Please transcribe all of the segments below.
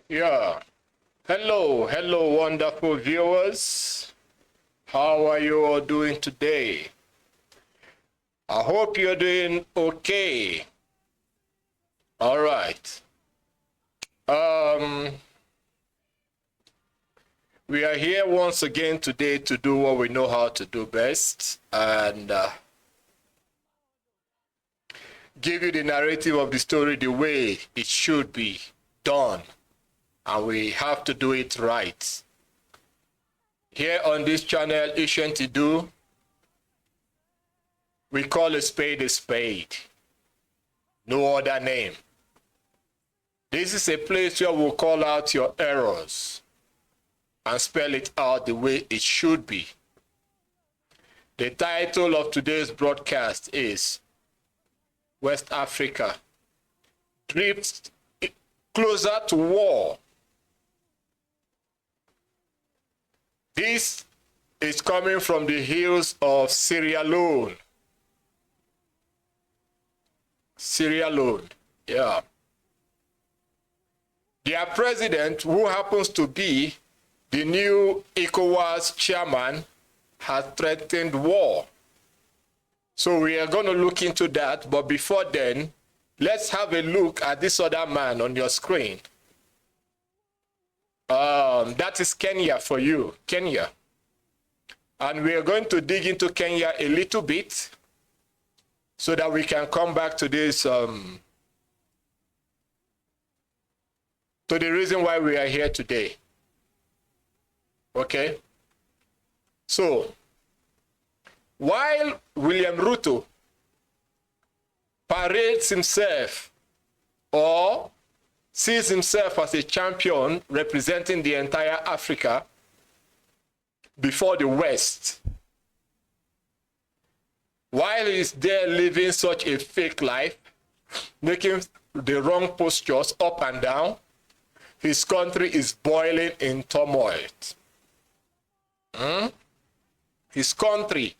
Yeah. Hello, wonderful viewers. How are you all doing today? I hope you're doing okay. All right. Um, we are here once again today to do what we know how to do best and give you the narrative of the story the way it should be done. And we have to do it right. Here on this channel, Ancient Do, we call a spade a spade. No other name. This is a place where we'll call out your errors and spell it out the way it should be. The title of today's broadcast is West Africa Drifts Closer to War. This is coming from the hills of Sierra Leone. Sierra Leone, yeah. Their president, who happens to be the new ECOWAS chairman, has threatened war. So we are going to look into that, but before then, let's have a look at this other man on your screen. That is Kenya for you, Kenya. And we are going to dig into Kenya a little bit so that we can come back to this, to the reason why we are here today. Okay? So, while William Ruto parades himself or sees himself as a champion representing the entire Africa before the West, while he's there living such a fake life, making the wrong postures up and down, his country is boiling in turmoil. His country,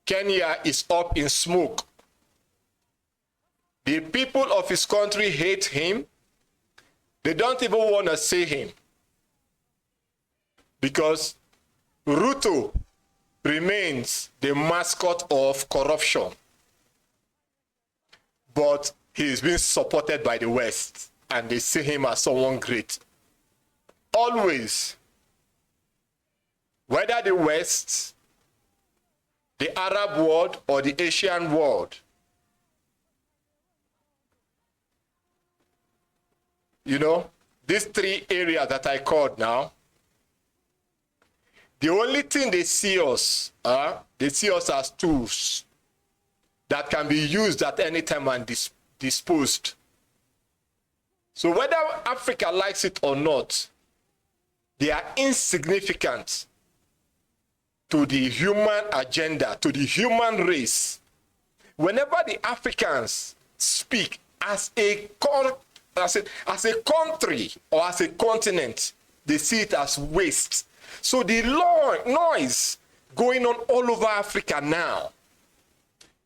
Kenya, is up in smoke. The people of his country hate him. They don't even want to see him because Ruto remains the mascot of corruption. But he is being supported by the West and they see him as someone great. Always, whether the West, the Arab world, or the Asian world, you know, these three areas that I called now, the only thing they see us as tools that can be used at any time and disposed. So whether Africa likes it or not, they are insignificant to the human agenda, to the human race. Whenever the Africans speak as a country or as a continent, they see it as waste. So the noise going on all over Africa now,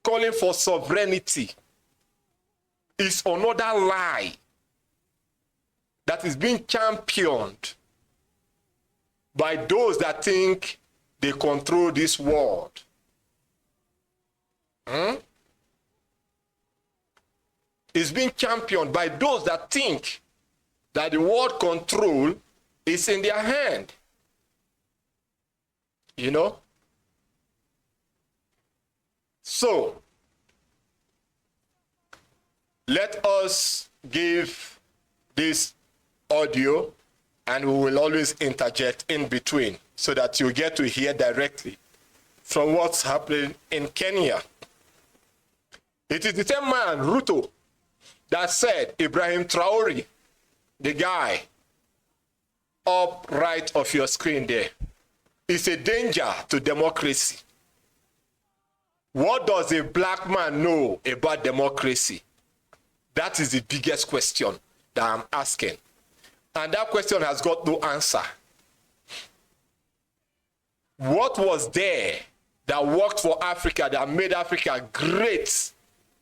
calling for sovereignty, is another lie that is being championed by those that think they control this world. It's being championed by those that think that the world control is in their hand. You know? So, let us give this audio and we will always interject in between so that you get to hear directly from what's happening in Kenya. It is the same man, Ruto, that said Ibrahim Traore, the guy up right of your screen there, is a danger to democracy. What does a black man know about democracy? That is the biggest question that I'm asking. And that question has got no answer. What was there that worked for Africa, that made Africa great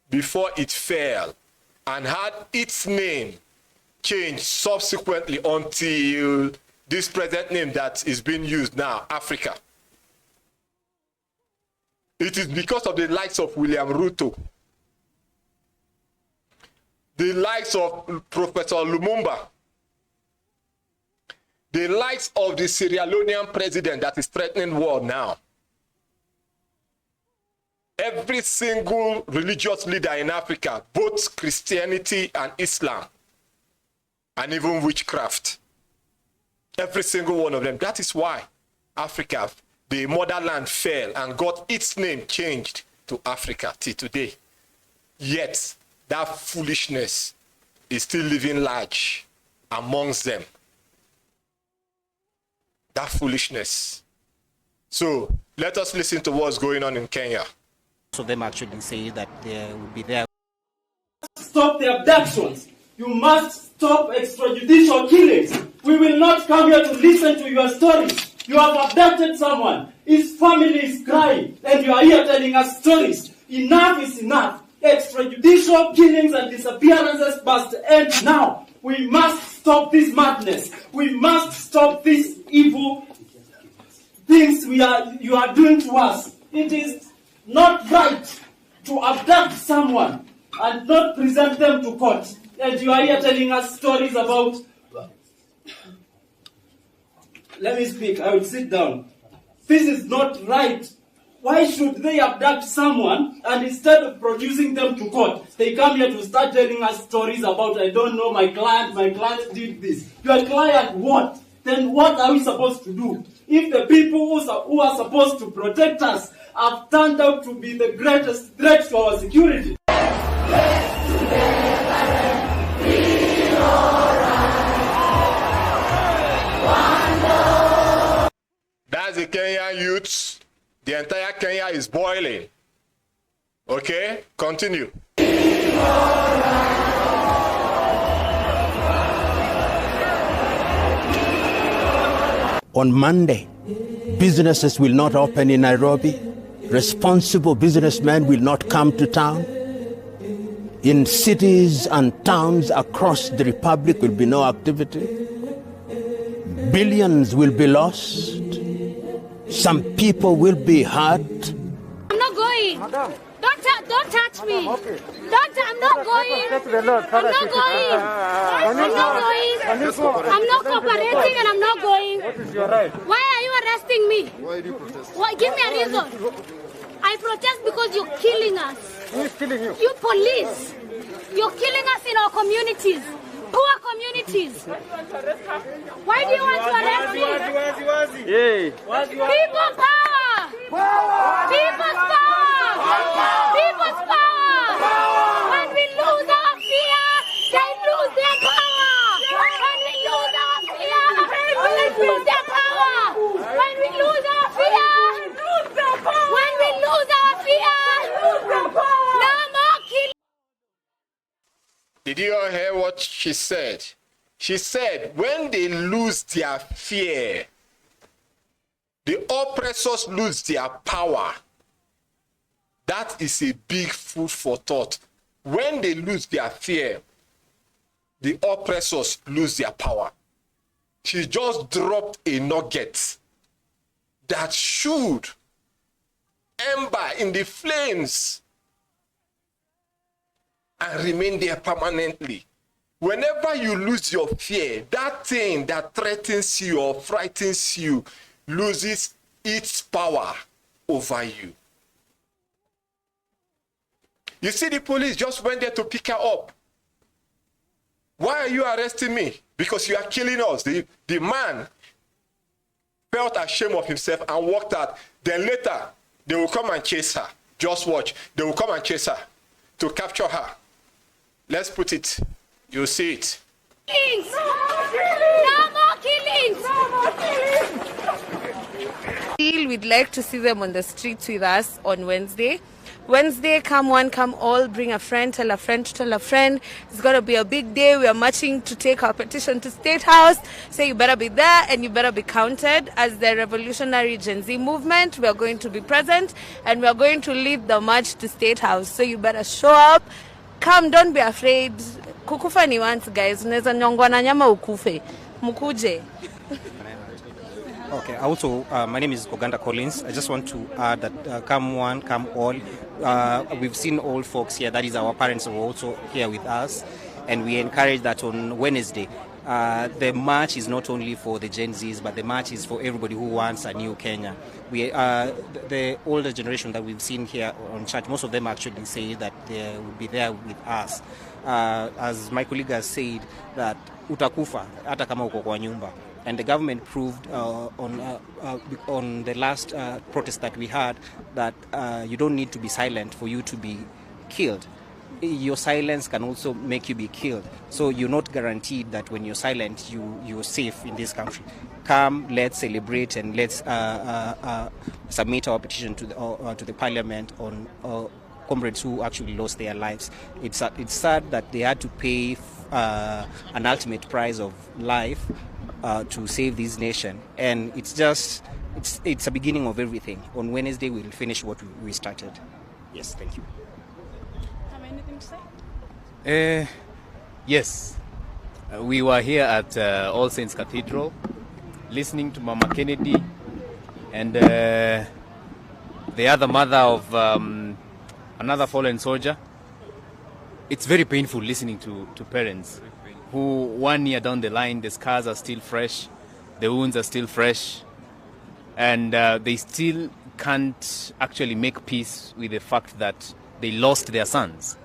before it fell and had its name changed subsequently until this present name that is being used now, Africa. It is because of the likes of William Ruto, the likes of Professor Lumumba, the likes of the Sierra Leonean president that is threatening war now. Every single religious leader in Africa, both Christianity and Islam, and even witchcraft, every single one of them. That is why Africa, the motherland, fell and got its name changed to Africa till today. Yet, that foolishness is still living large amongst them. That foolishness. So, let us listen to what's going on in Kenya. So them actually say that they will be there. Stop the abductions. You must stop extrajudicial killings. We will not come here to listen to your stories. You have abducted someone. His family is crying, and you are here telling us stories. Enough is enough. Extrajudicial killings and disappearances must end now. We must stop this madness. We must stop these evil things you are doing to us. It is not right to abduct someone and not present them to court. And you are here telling us stories about... Let me speak. I will sit down. This is not right. Why should they abduct someone and instead of producing them to court, they come here to start telling us stories about, I don't know, my client did this. Your client what? Then what are we supposed to do? If the people who are supposed to protect us have turned out to be the greatest threat to our security. That's the Kenyan youths. The entire Kenya is boiling. Okay? Continue. On Monday, businesses will not open in Nairobi. Responsible businessmen will not come to town. In cities and towns across the Republic will be no activity. Billions will be lost. Some people will be hurt. I'm not going. Madam. Don't touch me. Okay. I'm not going. I'm not going. I'm not cooperating and I'm not going. What is your right? Why are you arresting me? Why do you protest? Why? Give me a reason. I protest because you're killing us. Who is killing you? You police. You're killing us in our communities. Poor communities. Why do you want to arrest me? People power! People's power! People's power! When we lose our fear, they lose their power! When we lose our fear, they lose their power! When we lose our fear, when we lose our fear, no more killing! Did you all hear what she said? She said, when they lose their fear, the oppressors lose their power. That is a big food for thought. When they lose their fear, the oppressors lose their power. She just dropped a nugget that should ember in the flames and remain there permanently. Whenever you lose your fear, that thing that threatens you or frightens you loses its power over you. You see, the police just went there to pick her up. Why are you arresting me? Because you are killing us. The man felt ashamed of himself and walked out. Then later, they will come and chase her. Just watch. They will come and chase her to capture her. Let's put it. You'll see it. Killings! No more killings! No more killings! We'd like to see them on the streets with us on Wednesday. Wednesday, come one, come all, bring a friend, tell a friend to tell a friend. It's going to be a big day. We are marching to take our petition to State House. So you better be there and you better be counted. As the revolutionary Gen Z movement, we are going to be present and we are going to lead the march to State House. So you better show up. Come, don't be afraid. Kukufa ni once, guys. Unaweza nyongwa na nyama ukufe. Mkuje. Okay, also, my name is Oganda Collins. I just want to add that come one, come all. We've seen old folks here, that is our parents who are also here with us, and we encourage that on Wednesday. The march is not only for the Gen Zs, but the march is for everybody who wants a new Kenya. The older generation that we've seen here on church, most of them actually say that they will be there with us. As my colleague has said, that utakufa hata kama uko kwa nyumba. And the government proved on the last protest that we had that you don't need to be silent for you to be killed. Your silence can also make you be killed. So you're not guaranteed that when you're silent, you're safe in this country. Come, let's celebrate and let's submit our petition to the parliament on comrades who actually lost their lives. It's sad that they had to pay an ultimate price of life to save this nation, and it's a beginning of everything. On Wednesday we'll finish what we started. Yes, thank you. Have anything to say? Yes, we were here at All Saints Cathedral listening to Mama Kennedy and the other mother of another fallen soldier. It's very painful listening to parents who 1 year down the line, the scars are still fresh, the wounds are still fresh, and they still can't actually make peace with the fact that they lost their sons.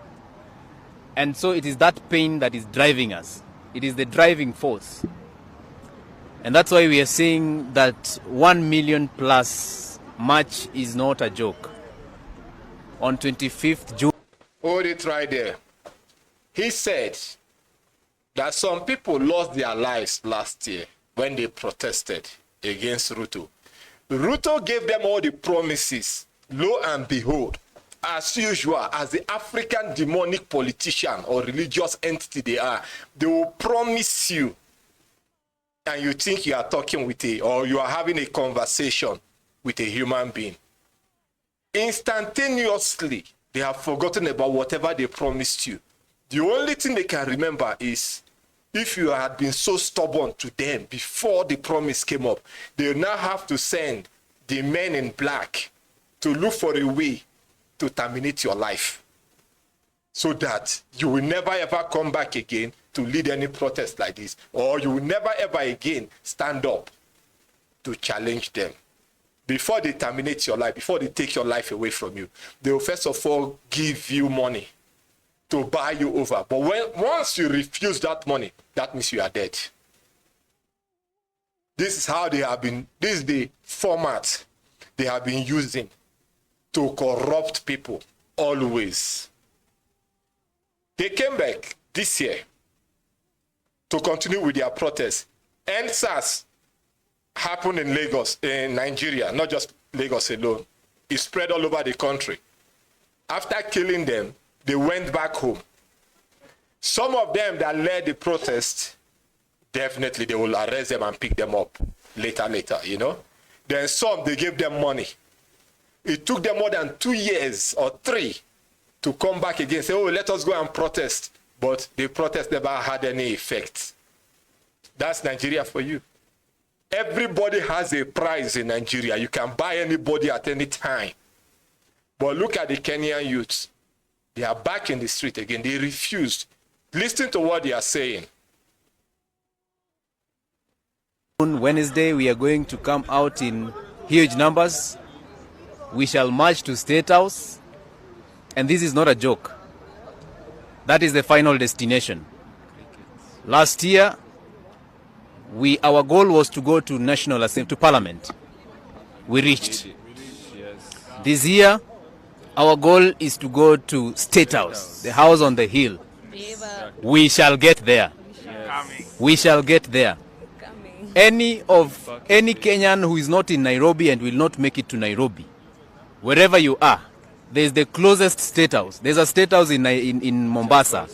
And so it is that pain that is driving us. It is the driving force. And that's why we are saying that 1 million plus march is not a joke. On 25th June... Hold it right there. He said that some people lost their lives last year when they protested against Ruto. Ruto gave them all the promises. Lo and behold, as usual, as the African demonic politician or religious entity they are, they will promise you, and you think you are talking with or you are having a conversation with a human being. Instantaneously, they have forgotten about whatever they promised you. The only thing they can remember is if you had been so stubborn to them before the promise came up, they now have to send the men in black to look for a way to terminate your life so that you will never ever come back again to lead any protest like this, or you will never ever again stand up to challenge them. Before they terminate your life, before they take your life away from you, they will first of all give you money to buy you over. But once you refuse that money, that means you are dead. This is how they have been, this is the format they have been using to corrupt people always. They came back this year to continue with their protest. NSAS happened in Lagos, in Nigeria, not just Lagos alone. It spread all over the country. After killing them, they went back home. Some of them that led the protest, definitely they will arrest them and pick them up later, you know. Then some, they gave them money. It took them more than 2 years or 3 to come back again, say, oh, let us go and protest. But the protest never had any effect. That's Nigeria for you. Everybody has a price in Nigeria. You can buy anybody at any time. But look at the Kenyan youths. They are back in the street again. They refused. Listen to what they are saying. On Wednesday, we are going to come out in huge numbers. We shall march to State House. And this is not a joke. That is the final destination. Last year, our goal was to go to National Assembly, to Parliament. We reached. This year, our goal is to go to State House, the house on the hill. We shall get there. We shall get there. Any Kenyan who is not in Nairobi and will not make it to Nairobi, wherever you are, there is the closest State House. There's a State House in Mombasa,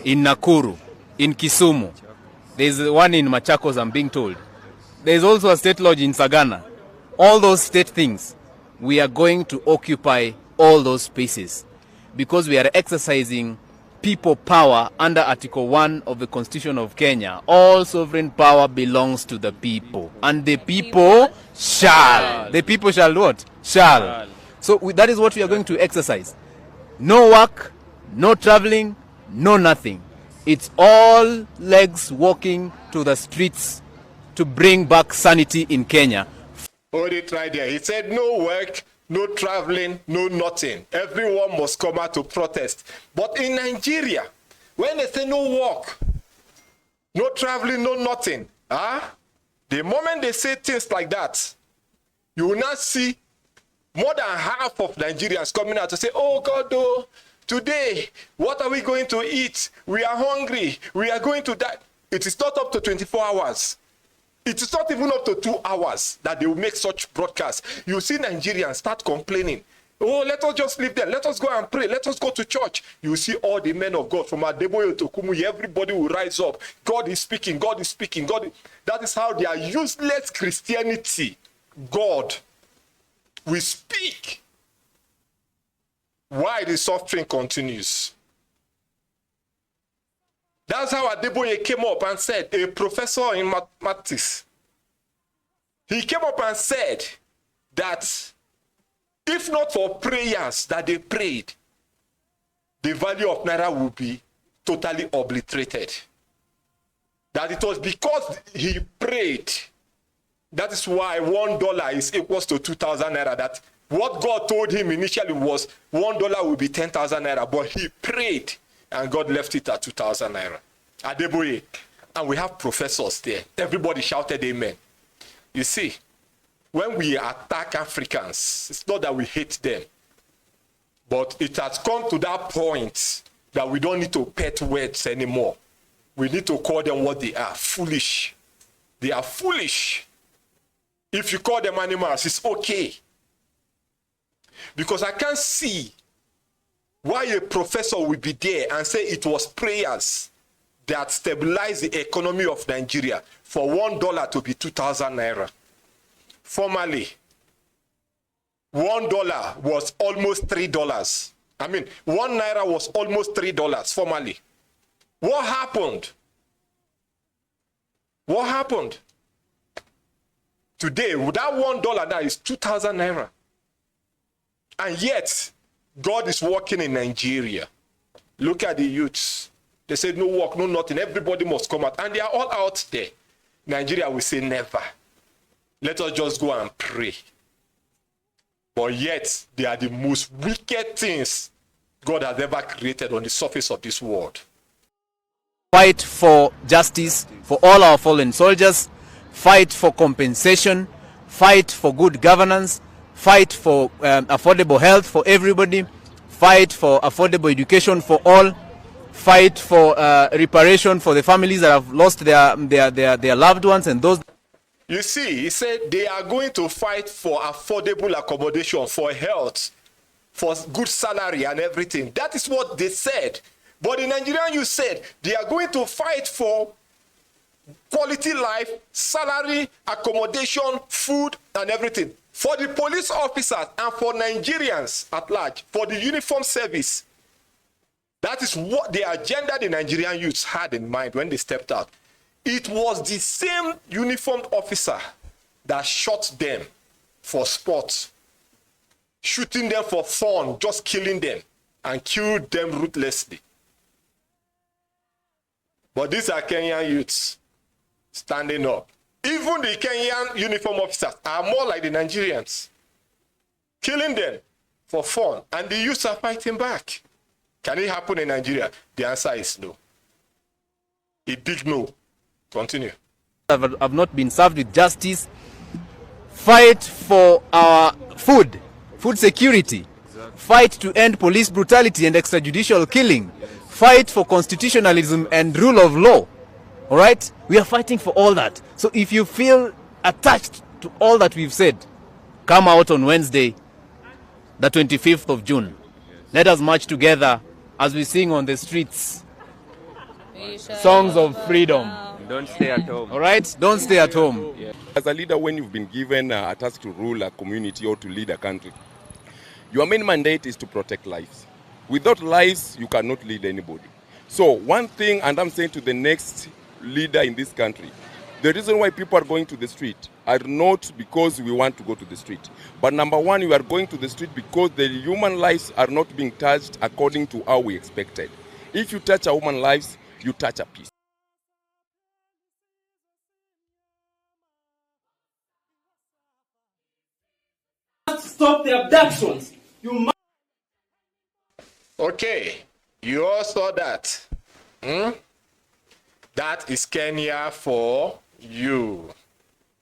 in Nakuru, in Kisumu. There's one in Machakos, I'm being told. There's also a state lodge in Sagana. All those state things, we are going to occupy all those spaces because we are exercising people power under Article 1 of the Constitution of Kenya. All sovereign power belongs to the people. And the people shall. The people shall what? Shall. So that is what we are going to exercise. No work, no traveling, no nothing. It's all legs walking to the streets to bring back sanity in Kenya. Hold it right there. He said no work, no traveling, no nothing. Everyone must come out to protest. But in Nigeria, when they say no work, no traveling, no nothing, the moment they say things like that, you will not see more than half of Nigerians coming out to say, oh God, oh, today, what are we going to eat? We are hungry. We are going to die. It is not up to 24 hours. It is not even up to 2 hours that they will make such broadcasts. You see Nigerians start complaining. Oh, let us just leave there. Let us go and pray. Let us go to church. You see all the men of God from Adeboye to Kumuyi, everybody will rise up. God is speaking. God is speaking. That is how their useless Christianity, God will speak. Why the suffering continues. That's how Adeboye came up and said, a professor in mathematics, he came up and said that if not for prayers that they prayed, the value of Naira would be totally obliterated. That it was because he prayed. That is why $1 is equals to 2,000 Naira. That what God told him initially was $1 will be 10,000 Naira, but he prayed. And God left it at 2,000 Naira. Adeboye. And we have professors there. Everybody shouted amen. You see, when we attack Africans, it's not that we hate them. But it has come to that point that we don't need to pet words anymore. We need to call them what they are, foolish. They are foolish. If you call them animals, it's okay. Because I can't see why a professor will be there and say it was prayers that stabilized the economy of Nigeria for $1 to be 2,000 Naira. Formerly, $1 was almost $3. I mean, 1 Naira was almost $3 formerly. What happened? What happened? Today, that $1 now is 2,000 Naira. And yet, God is working in Nigeria. Look at the youths. They said no work, no nothing. Everybody must come out. And they are all out there. Nigeria will say never. Let us just go and pray. But yet, they are the most wicked things God has ever created on the surface of this world. Fight for justice for all our fallen soldiers. Fight for compensation. Fight for good governance. Fight for affordable health for everybody. Fight for affordable education for all. Fight for reparation for the families that have lost their loved ones and those. You see, he said they are going to fight for affordable accommodation, for health, for good salary and everything. That is what they said. But in Nigeria, you said they are going to fight for quality life, salary, accommodation, food, and everything. For the police officers and for Nigerians at large, for the uniform service. That is what the agenda the Nigerian youths had in mind when they stepped out. It was the same uniformed officer that shot them for sport, shooting them for fun, just killing them, and killed them ruthlessly. But these are Kenyan youths standing up. Even the Kenyan uniform officers are more like the Nigerians, killing them for fun, and the youths are fighting back. Can it happen in Nigeria? The answer is no. A big no. Continue. Have not been served with justice. Fight for our food security. Fight to end police brutality and extrajudicial killing. Fight for constitutionalism and rule of law. All right? We are fighting for all that. So if you feel attached to all that we've said, come out on Wednesday, the 25th of June. Let us march together as we sing on the streets songs of freedom. Don't stay at home. All right? Don't stay at home. Yeah. As a leader, when you've been given a task to rule a community or to lead a country, your main mandate is to protect lives. Without lives, you cannot lead anybody. So one thing, and I'm saying to the next leader in this country, the reason why people are going to the street are not because we want to go to the street. But number one, we are going to the street because the human lives are not being touched according to how we expected. If you touch a human lives, you touch a peace. Stop the abductions. You must. Okay, you all saw that. That is Kenya for you.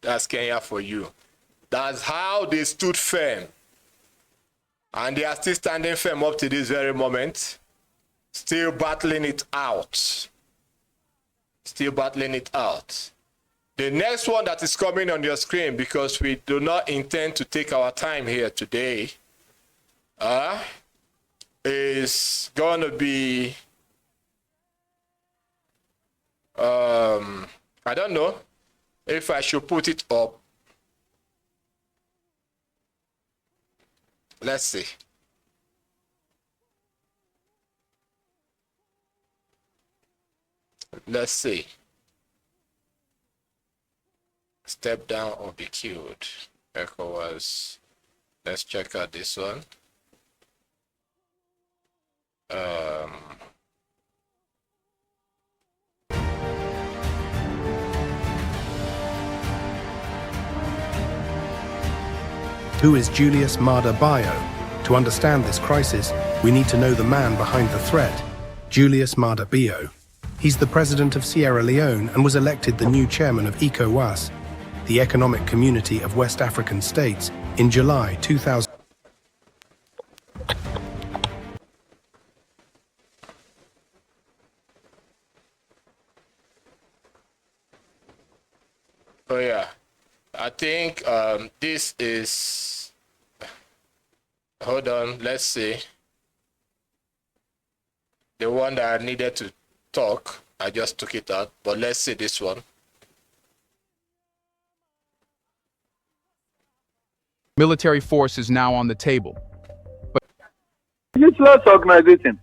That's Kenya for you. That's how they stood firm. And they are still standing firm up to this very moment. Still battling it out. Still battling it out. The next one that is coming on your screen, because we do not intend to take our time here today, is going to be, I don't know if I should put it up. Let's see. Let's see. Step down or be killed. ECOWAS. Let's check out this one. Who is Julius Maada Bio? To understand this crisis, we need to know the man behind the threat, Julius Maada Bio. He's the president of Sierra Leone and was elected the new chairman of ECOWAS, the Economic Community of West African States, in July 2000. Oh yeah, I think this is, hold on, let's see. The one that I needed to talk, I just took it out, but let's see this one. Military force is now on the table. But useless organization.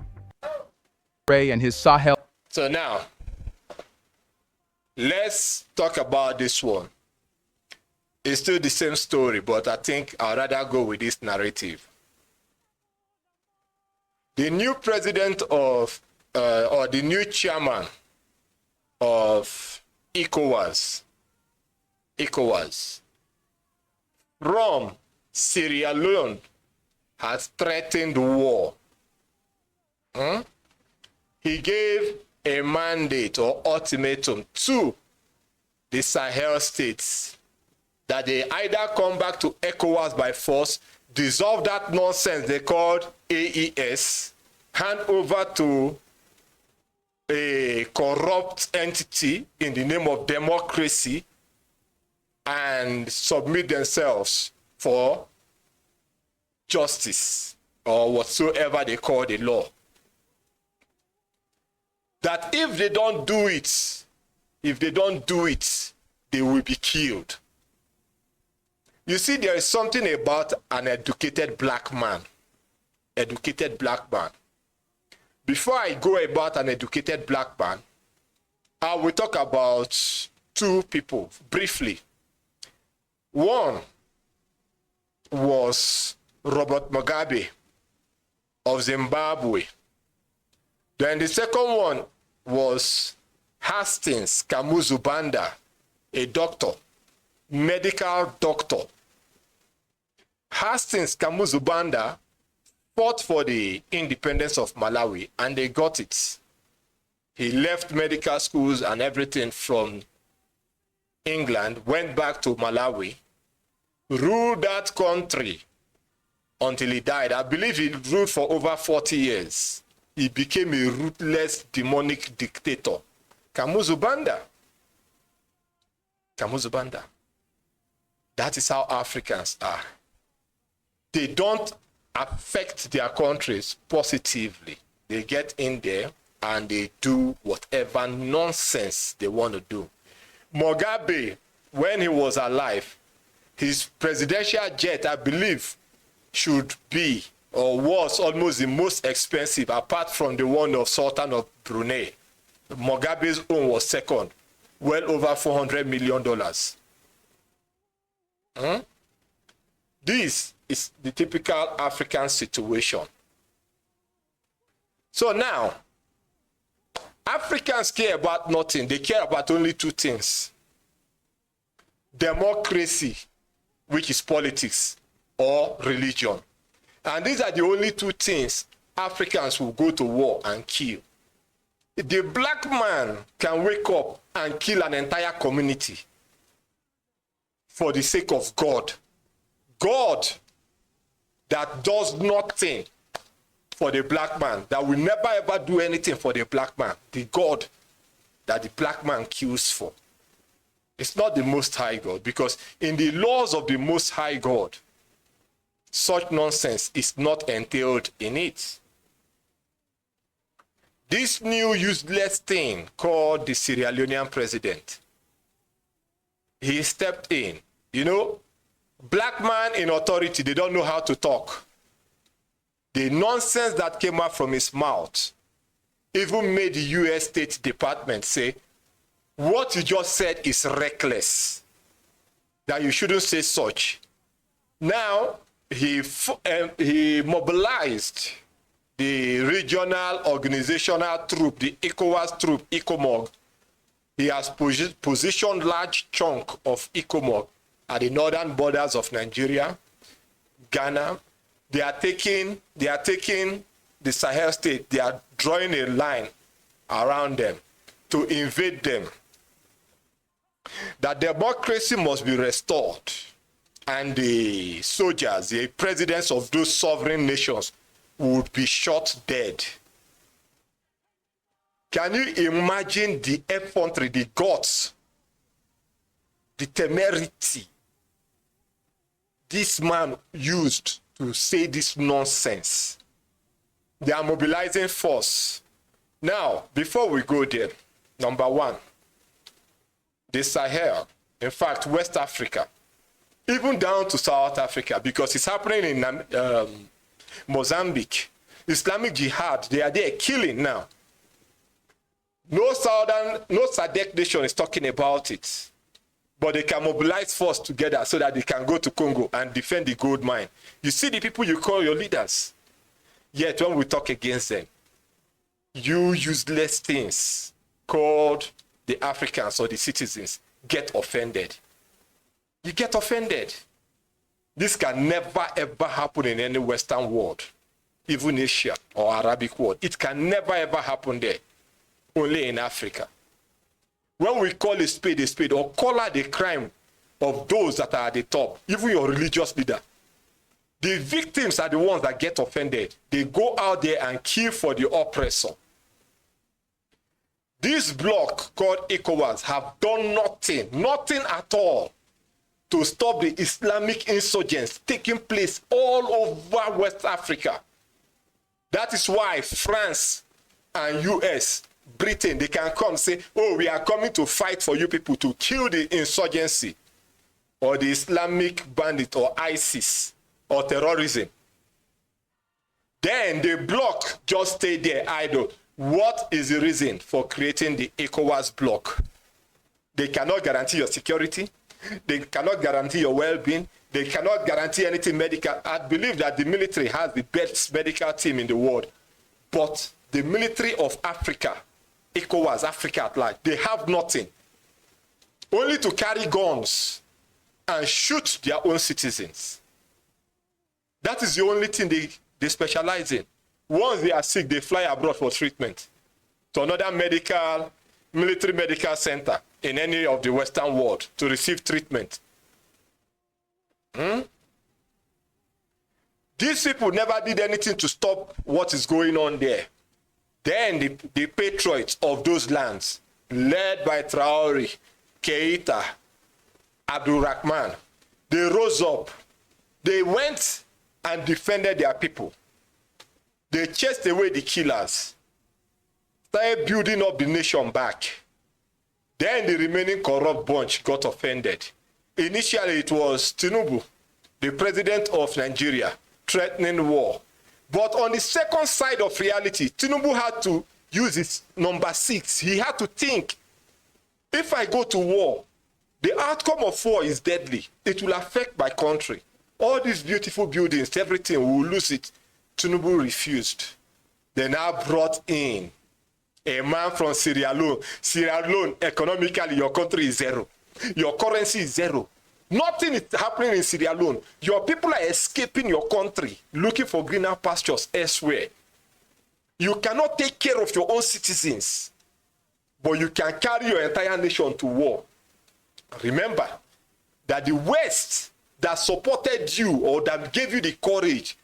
Ray and his Sahel. So now, let's talk about this one. It's still the same story, but I think I'd rather go with this narrative. The new president of, or the new chairman of ECOWAS, from Sierra Leone, has threatened war. He gave a mandate or ultimatum to the Sahel states that they either come back to ECOWAS by force, dissolve that nonsense they called AES, hand over to a corrupt entity in the name of democracy, and submit themselves for justice or whatsoever they call the law. That if they don't do it, they will be killed. You see, there is something about an educated black man. Before I go about an educated black man, I will talk about two people briefly. One was Robert Mugabe of Zimbabwe. Then the second one was Hastings Kamuzu Banda, a doctor, medical doctor. Hastings Kamuzu Banda fought for the independence of Malawi, and they got it. He left medical schools and everything from England, went back to Malawi, ruled that country until he died. I believe he ruled for over 40 years. He became a ruthless, demonic dictator. Kamuzu Banda. That is how Africans are. They don't affect their countries positively. They get in there and they do whatever nonsense they want to do. Mugabe, when he was alive, his presidential jet, I believe, should be or was almost the most expensive apart from the one of Sultan of Brunei. Mugabe's own was second, well over $400 million. This is the typical African situation. So now, Africans care about nothing. They care about only two things: democracy, which is politics, or religion. And these are the only two things Africans will go to war and kill. The black man can wake up and kill an entire community for the sake of God. God that does nothing for the black man, that will never ever do anything for the black man. The God that the black man kills for. It's not the Most High God, because in the laws of the Most High God, such nonsense is not entailed in it. This new useless thing called the Sierra Leonean president, he stepped in. You know, black man in authority, they don't know how to talk. The nonsense that came out from his mouth even made the US State Department say, what you just said is reckless, that you shouldn't say such. Now, he mobilized the regional organizational troop, the ECOWAS troop, ECOMOG. He has positioned large chunk of ECOMOG at the northern borders of Nigeria, Ghana. They are taking the Sahel state. They are drawing a line around them to invade them. That democracy must be restored, and the soldiers, the presidents of those sovereign nations, would be shot dead. Can you imagine the effrontery, the guts, the temerity this man used to say this nonsense? They are mobilizing force. Now, before we go there, number one, the Sahel, in fact, West Africa, even down to South Africa, because it's happening in Mozambique. Islamic Jihad, they are there killing now. No SADC nation is talking about it, but they can mobilize force together so that they can go to Congo and defend the gold mine. You see the people you call your leaders, yet when we talk against them, you useless things called the Africans or the citizens get offended. You get offended. This can never ever happen in any Western world, even Asia or Arabic world. It can never ever happen there, only in Africa. When we call a spade, or call out the crime of those that are at the top, even your religious leader, the victims are the ones that get offended. They go out there and kill for the oppressor. This bloc called ECOWAS have done nothing at all to stop the Islamic insurgents taking place all over West Africa. That is why France and US, Britain, they can come say, oh, we are coming to fight for you people to kill the insurgency or the Islamic bandit or ISIS or terrorism. Then the bloc just stay there idle. What is the reason for creating the ECOWAS bloc? They cannot guarantee your security. They cannot guarantee your well-being. They cannot guarantee anything medical. I believe that the military has the best medical team in the world. But the military of Africa, ECOWAS, Africa at large, they have nothing. Only to carry guns and shoot their own citizens. That is the only thing they specialize in. Once they are sick, they fly abroad for treatment to another military medical center in any of the Western world to receive treatment. These people never did anything to stop what is going on there. Then the patriots of those lands, led by Traore, Keita, Abdul Rahman, they rose up. They went and defended their people. They chased away the killers, started building up the nation back. Then the remaining corrupt bunch got offended. Initially, it was Tinubu, the president of Nigeria, threatening war. But on the second side of reality, Tinubu had to use his number 6. He had to think, if I go to war, the outcome of war is deadly. It will affect my country. All these beautiful buildings, everything, we will lose it. Tinubu refused. They now brought in a man from Sierra Leone. Sierra Leone, economically, your country is zero. Your currency is zero. Nothing is happening in Sierra Leone. Your people are escaping your country, looking for greener pastures elsewhere. You cannot take care of your own citizens, but you can carry your entire nation to war. Remember that the West that supported you or that gave you the courage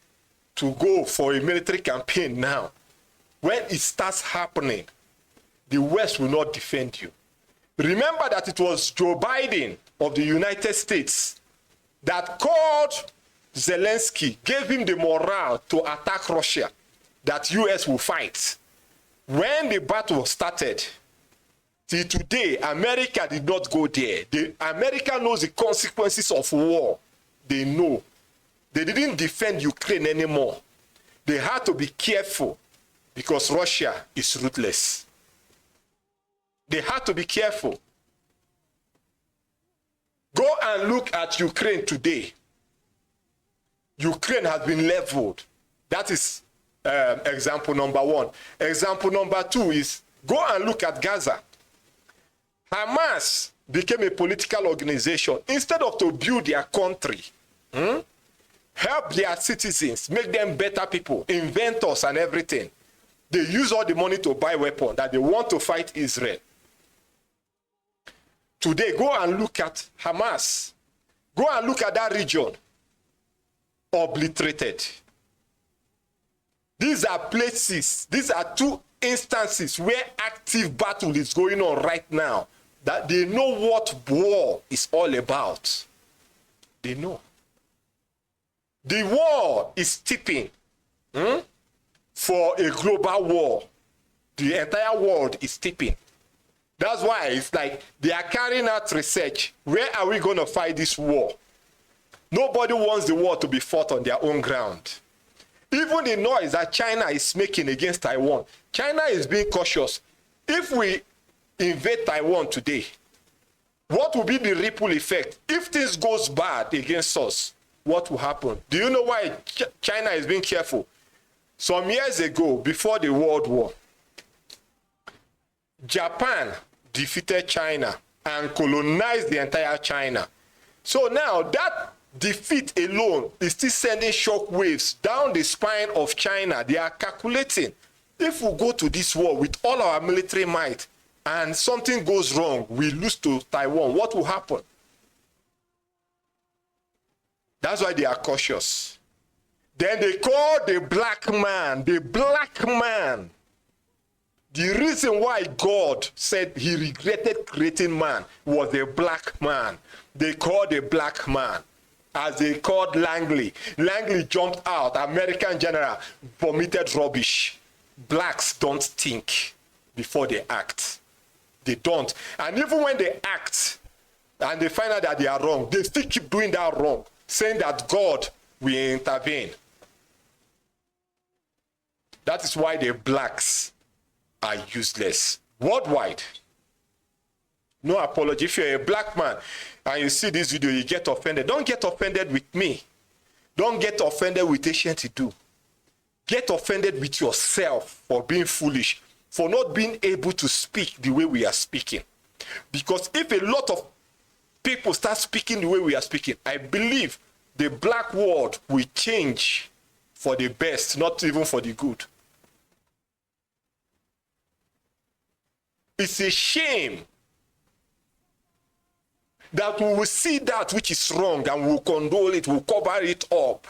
to go for a military campaign now, when it starts happening, the West will not defend you. Remember that it was Joe Biden of the United States that called Zelensky, gave him the morale to attack Russia, that US will fight. When the battle started, till today, America did not go there. America knows the consequences of war. They know. They didn't defend Ukraine anymore. They had to be careful because Russia is ruthless. They had to be careful. Go and look at Ukraine today. Ukraine has been leveled. That is example number 1. Example number 2 is go and look at Gaza. Hamas became a political organization. Instead of to build their country, help their citizens, make them better people, inventors and everything, they use all the money to buy weapons that they want to fight Israel. Today, go and look at Hamas. Go and look at that region. Obliterated. These are places, these are 2 instances where active battle is going on right now. That they know what war is all about. They know. The war is tipping for a global war. The entire world is tipping. That's why it's like they are carrying out research. Where are we going to fight this war? Nobody wants the war to be fought on their own ground. Even the noise that China is making against Taiwan, China is being cautious. If we invade Taiwan today, what will be the ripple effect? If things goes bad against us, what will happen? Do you know why China is being careful? Some years ago, before the World War, Japan defeated China and colonized the entire China. So now that defeat alone is still sending shock waves down the spine of China. They are calculating, if we go to this war with all our military might and something goes wrong, we lose to Taiwan, what will happen? That's why they are cautious. Then they call the black man, the black man. The reason why God said he regretted creating man was the black man. They called the black man. As they called Langley. Langley jumped out, American general, vomited rubbish. Blacks don't think before they act. They don't. And even when they act and they find out that they are wrong, they still keep doing that wrong, saying that God will intervene. That is why the blacks are useless worldwide. No apology. If you're a black man and you see this video, you get offended. Don't get offended with me. Don't get offended with Ancient Idu. Get offended with yourself for being foolish, for not being able to speak the way we are speaking. Because if a lot of people start speaking the way we are speaking, I believe the black world will change for the best, not even for the good. It's a shame that we will see that which is wrong and we'll condole it, we'll cover it up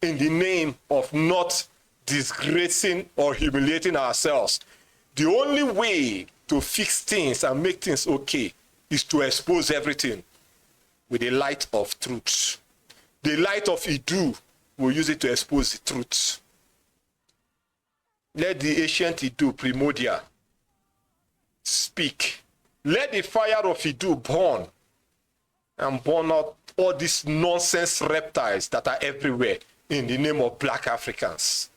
in the name of not disgracing or humiliating ourselves. The only way to fix things and make things okay is to expose everything with the light of truth. The light of Idu, we'll use it to expose the truth. Let the ancient Idu primordial speak. Let the fire of Idu burn and burn out all these nonsense reptiles that are everywhere in the name of black Africans.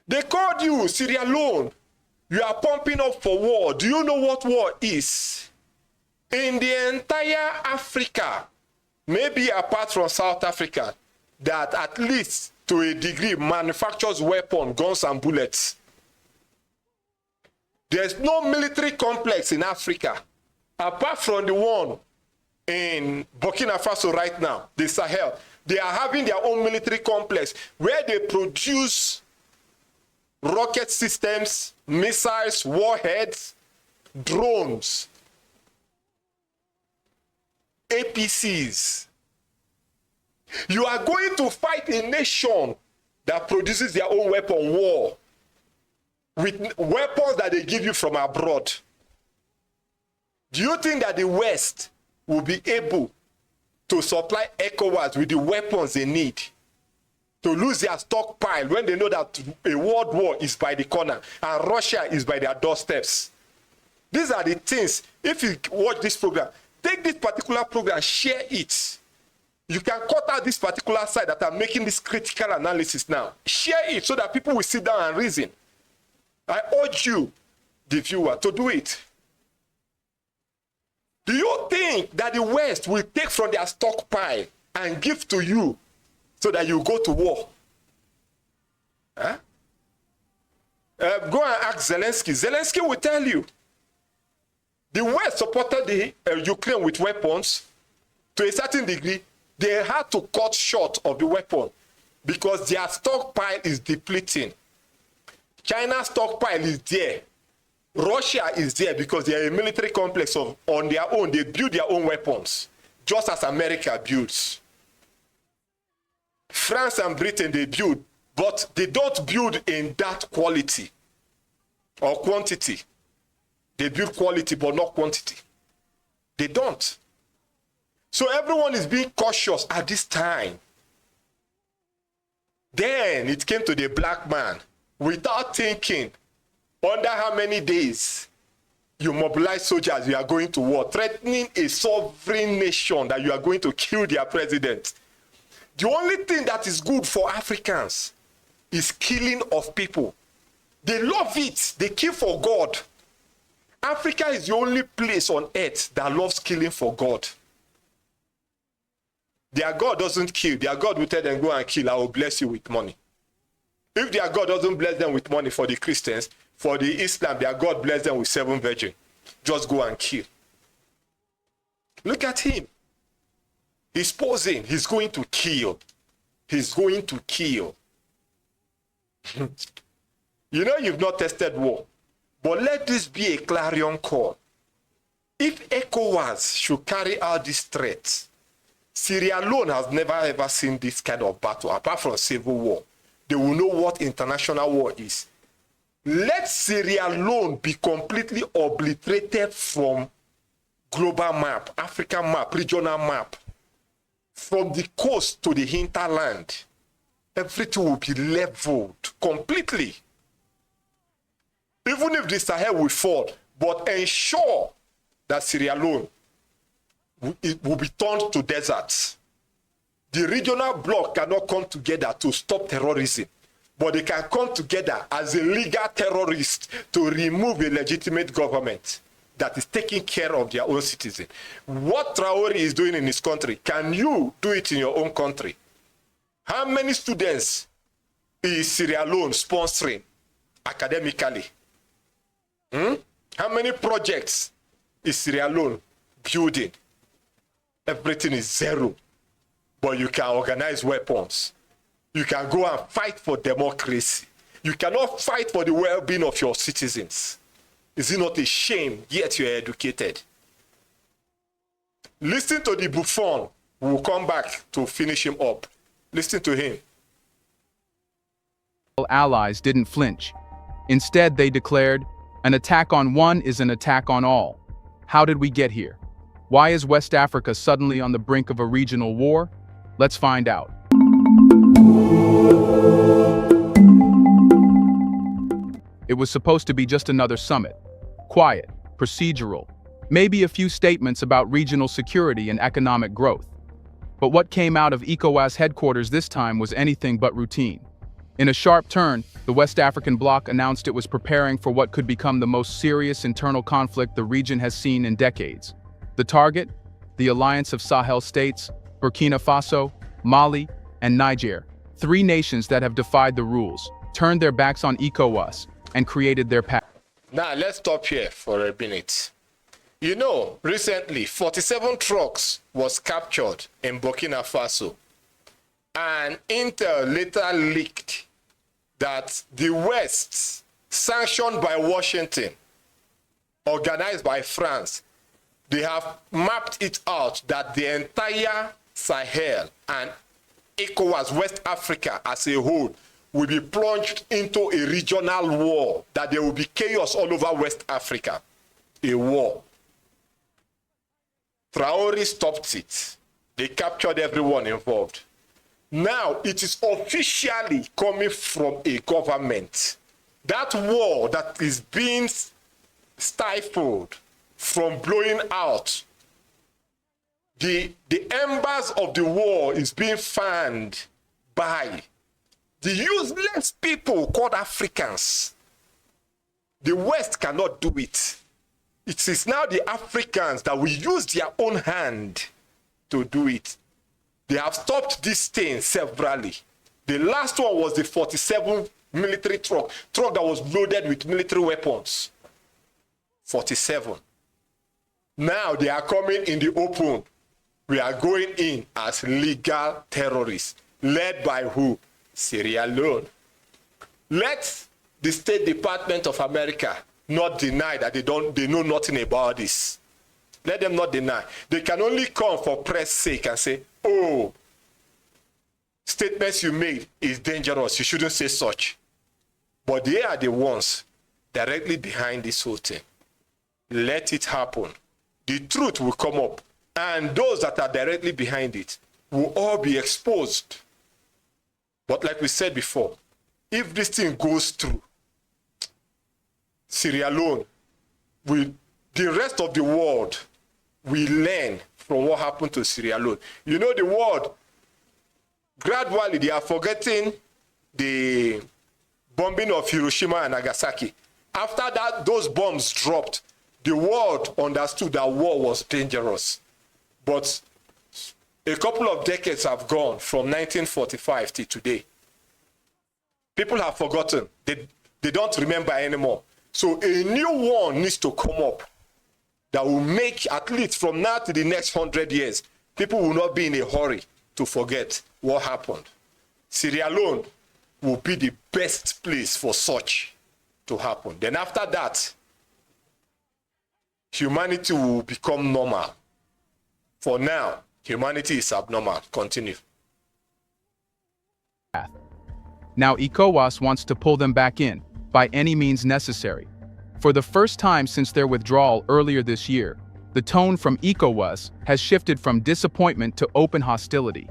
They called you Sierra Leone. You are pumping up for war. Do you know what war is? In the entire Africa, maybe apart from South Africa, that at least to a degree manufactures weapons, guns and bullets. There's no military complex in Africa, apart from the one in Burkina Faso right now, the Sahel. They are having their own military complex where they produce rocket systems, missiles, warheads, drones, APCs. You are going to fight a nation that produces their own weapon war with weapons that they give you from abroad. Do you think that the West will be able to supply ECOWAS with the weapons they need to lose their stockpile when they know that a world war is by the corner and Russia is by their doorsteps? These are the things. If you watch this program, take this particular program, share it. You can cut out this particular side that I'm making this critical analysis now. Share it so that people will sit down and reason. I urge you, the viewer, to do it. Do you think that the West will take from their stockpile and give to you so that you go to war? Huh? Go and ask Zelensky. Zelensky will tell you. The West supported the Ukraine with weapons to a certain degree. They had to cut short of the weapon because their stockpile is depleting. China's stockpile is there. Russia is there because they are a military complex on their own. They build their own weapons, just as America builds. France and Britain, they build, but they don't build in that quality or quantity. They build quality, but not quantity. They don't. So everyone is being cautious at this time. Then it came to the black man without thinking. Under how many days you mobilize soldiers, you are going to war, threatening a sovereign nation that you are going to kill their president. The only thing that is good for Africans is killing of people. They love it. They kill for God. Africa is the only place on earth that loves killing for God. Their God doesn't kill. Their God will tell them, go and kill. I will bless you with money. If their God doesn't bless them with money for the Christians, for the Islam, their God bless them with 7 virgins. Just go and kill. Look at him. He's posing. He's going to kill. He's going to kill. You know you've not tested war. But let this be a clarion call. If ECOWAS should carry out this threat, Sierra Leone has never ever seen this kind of battle, apart from civil war. They will know what international war is. Let Sierra Leone be completely obliterated from global map, African map, regional map. From the coast to the hinterland, everything will be leveled completely. Even if the Sahel will fall, but ensure that Sierra Leone will be turned to deserts. The regional bloc cannot come together to stop terrorism, but they can come together as a legal terrorist to remove a legitimate government that is taking care of their own citizens. What Traore is doing in his country, can you do it in your own country? How many students is Sierra Leone sponsoring academically? How many projects is Sierra Leone building? Everything is zero. But you can organize weapons. You can go and fight for democracy. You cannot fight for the well-being of your citizens. Is it not a shame? Yet you are educated. Listen to the Buffon. We'll come back to finish him up. Listen to him. Allies didn't flinch. Instead, they declared, an attack on one is an attack on all. How did we get here? Why is West Africa suddenly on the brink of a regional war? Let's find out. It was supposed to be just another summit. Quiet, procedural, maybe a few statements about regional security and economic growth. But what came out of ECOWAS headquarters this time was anything but routine. In a sharp turn, the West African bloc announced it was preparing for what could become the most serious internal conflict the region has seen in decades. The target? The alliance of Sahel states, Burkina Faso, Mali, and Niger, 3 nations that have defied the rules, turned their backs on ECOWAS, and created their path. Now, let's stop here for a minute. You know, recently, 47 trucks was captured in Burkina Faso. And Intel later leaked that the West, sanctioned by Washington, organized by France, they have mapped it out that the entire Sahel and ECOWAS, West Africa as a whole, will be plunged into a regional war, that there will be chaos all over West Africa. A war. Traore stopped it. They captured everyone involved. Now it is officially coming from a government. That war that is being stifled from blowing out, the embers of the war is being fanned by the useless people called Africans. The West cannot do it. It is now the Africans that will use their own hand to do it. They have stopped this thing severally. The last one was the 47 military truck that was loaded with military weapons. 47. Now they are coming in the open. We are going in as legal terrorists, led by who? Sierra Leone. Let the State Department of America not deny that they know nothing about this. Let them not deny. They can only come for press sake and say, oh, statements you made is dangerous. You shouldn't say such. But they are the ones directly behind this whole thing. Let it happen. The truth will come up. And those that are directly behind it will all be exposed. But like we said before, if this thing goes through, Sierra Leone, the rest of the world will learn from what happened to Sierra Leone. You know, the world, gradually they are forgetting the bombing of Hiroshima and Nagasaki. After that, those bombs dropped, the world understood that war was dangerous. But a couple of decades have gone from 1945 to today. People have forgotten. They don't remember anymore. So a new one needs to come up that will make, at least from now to the next 100 years, people will not be in a hurry to forget what happened. Sierra Leone will be the best place for such to happen. Then after that, humanity will become normal. For now, humanity is abnormal. Continue. Now ECOWAS wants to pull them back in, by any means necessary. For the first time since their withdrawal earlier this year, the tone from ECOWAS has shifted from disappointment to open hostility.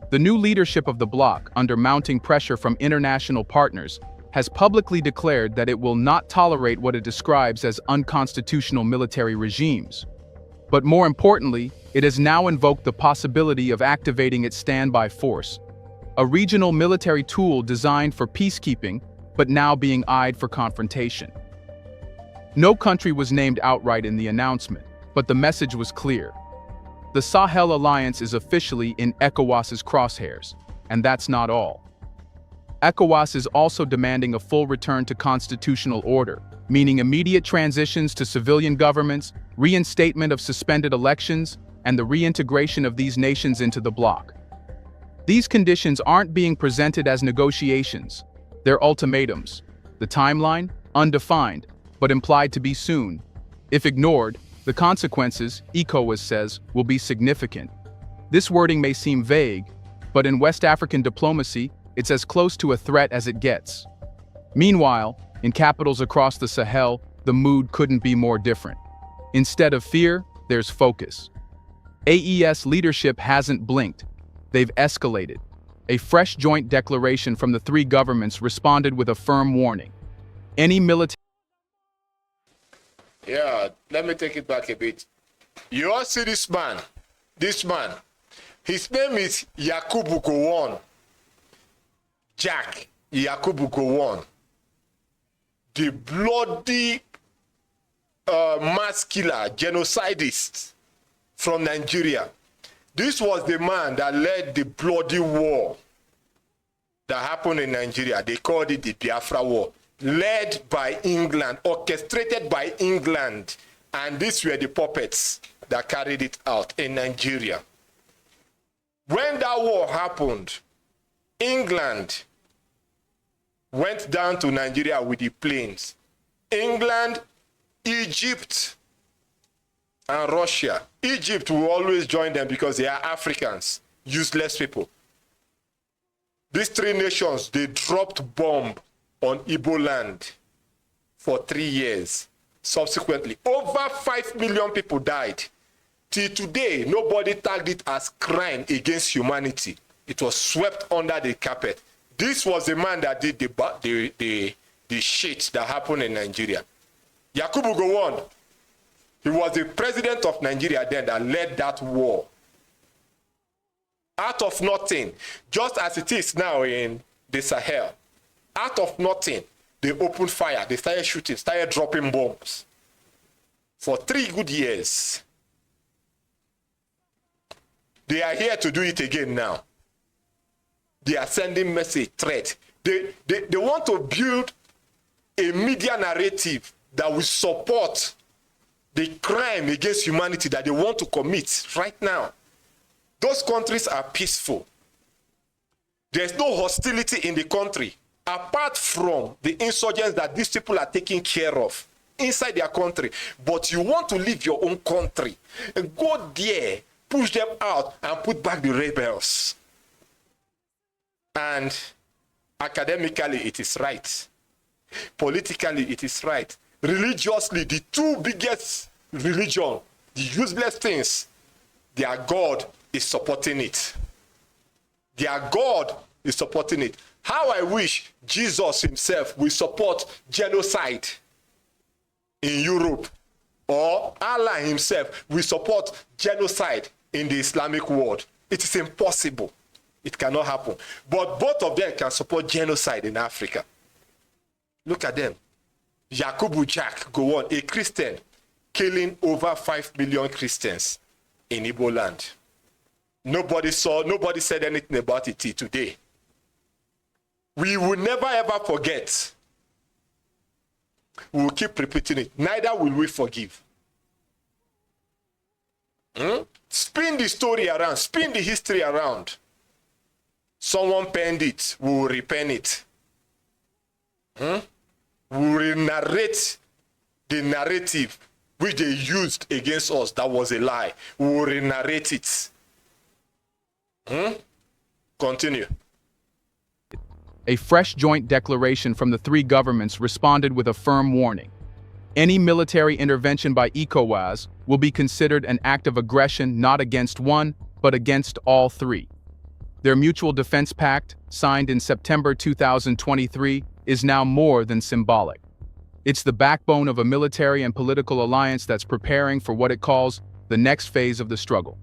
The new leadership of the bloc, under mounting pressure from international partners, has publicly declared that it will not tolerate what it describes as unconstitutional military regimes. But more importantly, it has now invoked the possibility of activating its standby force, a regional military tool designed for peacekeeping, but now being eyed for confrontation. No country was named outright in the announcement, but the message was clear. The Sahel Alliance is officially in ECOWAS's crosshairs, and that's not all. ECOWAS is also demanding a full return to constitutional order, meaning immediate transitions to civilian governments, reinstatement of suspended elections, and the reintegration of these nations into the bloc. These conditions aren't being presented as negotiations. They're ultimatums. The timeline? Undefined, but implied to be soon. If ignored, the consequences, ECOWAS says, will be significant. This wording may seem vague, but in West African diplomacy, it's as close to a threat as it gets. Meanwhile, in capitals across the Sahel, the mood couldn't be more different. Instead of fear, there's focus. AES leadership hasn't blinked. They've escalated. A fresh joint declaration from the 3 governments responded with a firm warning. Any military... Yeah, let me take it back a bit. You all see this man. His name is Yakubu Gowon. Jack. Yakubu Gowon, the bloody mass killer, genocidist from Nigeria. This was the man that led the bloody war that happened in Nigeria. They called it the Biafra War, led by England, orchestrated by England. And these were the puppets that carried it out in Nigeria. When that war happened, England went down to Nigeria with the planes. England, Egypt, and Russia. Egypt will always join them because they are Africans, useless people. These three nations, they dropped bomb on Igbo land for 3 years. Subsequently, over 5 million people died. Till today, nobody tagged it as crime against humanity. It was swept under the carpet. This was the man that did the shit that happened in Nigeria. Yakubu Gowon, he was the president of Nigeria then that led that war. Out of nothing, just as it is now in the Sahel, out of nothing, they opened fire, they started shooting, started dropping bombs. For 3 good years. They are here to do it again now. They are sending message, threat. They want to build a media narrative that will support the crime against humanity that they want to commit right now. Those countries are peaceful. There's no hostility in the country, apart from the insurgents that these people are taking care of inside their country. But you want to leave your own country and go there, push them out, and put back the rebels. And academically, it is right. Politically, it is right. Religiously, the two biggest religion, the useless things, their God is supporting it. Their God is supporting it. How I wish Jesus himself will support genocide in Europe, or Allah himself will support genocide in the Islamic world. It is impossible. It cannot happen. But both of them can support genocide in Africa. Look at them. Yakubu Jack Gowon, a Christian, killing over 5 million Christians in Igbo land. Nobody said anything about it till today. We will never ever forget. We will keep repeating it. Neither will we forgive. Spin the story around, spin the history around. Someone penned it, we will repen it. We will narrate the narrative which they used against us that was a lie. We will narrate it. Continue. A fresh joint declaration from the 3 governments responded with a firm warning. Any military intervention by ECOWAS will be considered an act of aggression not against one, but against all 3. Their mutual defense pact, signed in September 2023, is now more than symbolic. It's the backbone of a military and political alliance that's preparing for what it calls the next phase of the struggle.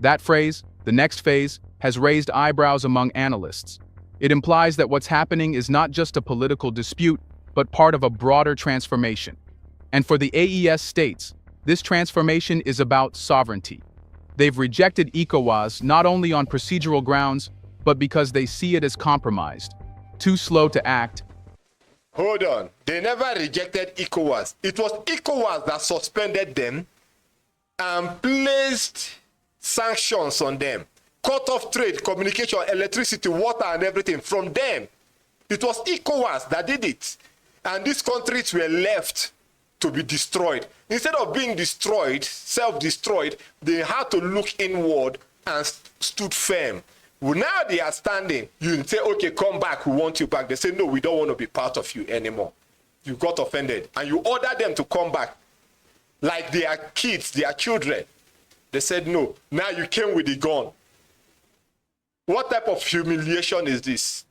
That phrase, the next phase, has raised eyebrows among analysts. It implies that what's happening is not just a political dispute, but part of a broader transformation. And for the AES states, this transformation is about sovereignty. They've rejected ECOWAS not only on procedural grounds, but because they see it as compromised, too slow to act. Hold on. They never rejected ECOWAS. It was ECOWAS that suspended them and placed sanctions on them. Cut off trade, communication, electricity, water, and everything from them. It was ECOWAS that did it. And these countries were left to be destroyed. Instead of being destroyed, self-destroyed, they had to look inward and stood firm. Well, now they are standing. You say, okay, come back, we want you back. They say, no, we don't want to be part of you anymore. You got offended. And you order them to come back like they are kids, they are children. They said, no, now you came with the gun. What type of humiliation is this?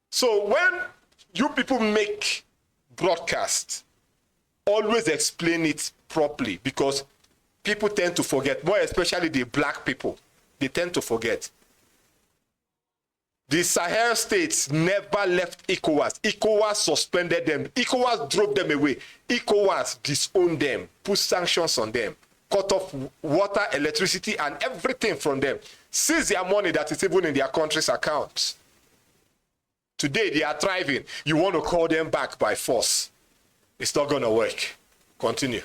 So when you people make broadcasts, always explain it properly, because people tend to forget, more especially the black people. They tend to forget. The Sahel states never left ECOWAS. ECOWAS suspended them. ECOWAS drove them away. ECOWAS disowned them, put sanctions on them, cut off water, electricity, and everything from them. Seize their money that is even in their country's accounts. Today, they are thriving. You want to call them back by force. It's not going to work. Continue.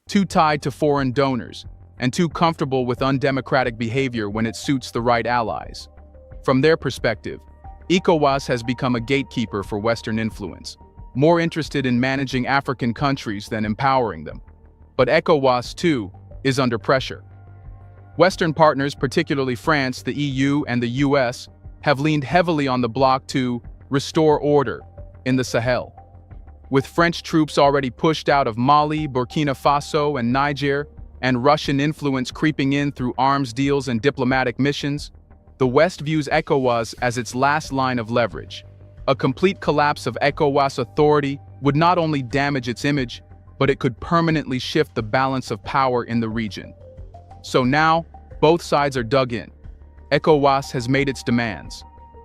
Too tied to foreign donors, and too comfortable with undemocratic behavior when it suits the right allies. From their perspective, ECOWAS has become a gatekeeper for Western influence, more interested in managing African countries than empowering them. But ECOWAS, too, is under pressure. Western partners, particularly France, the EU, and the US, have leaned heavily on the bloc to restore order in the Sahel. With French troops already pushed out of Mali, Burkina Faso, and Niger, and Russian influence creeping in through arms deals and diplomatic missions, the West views ECOWAS as its last line of leverage. A complete collapse of ECOWAS authority would not only damage its image, but it could permanently shift the balance of power in the region. So now, both sides are dug in. ECOWAS has made its demands.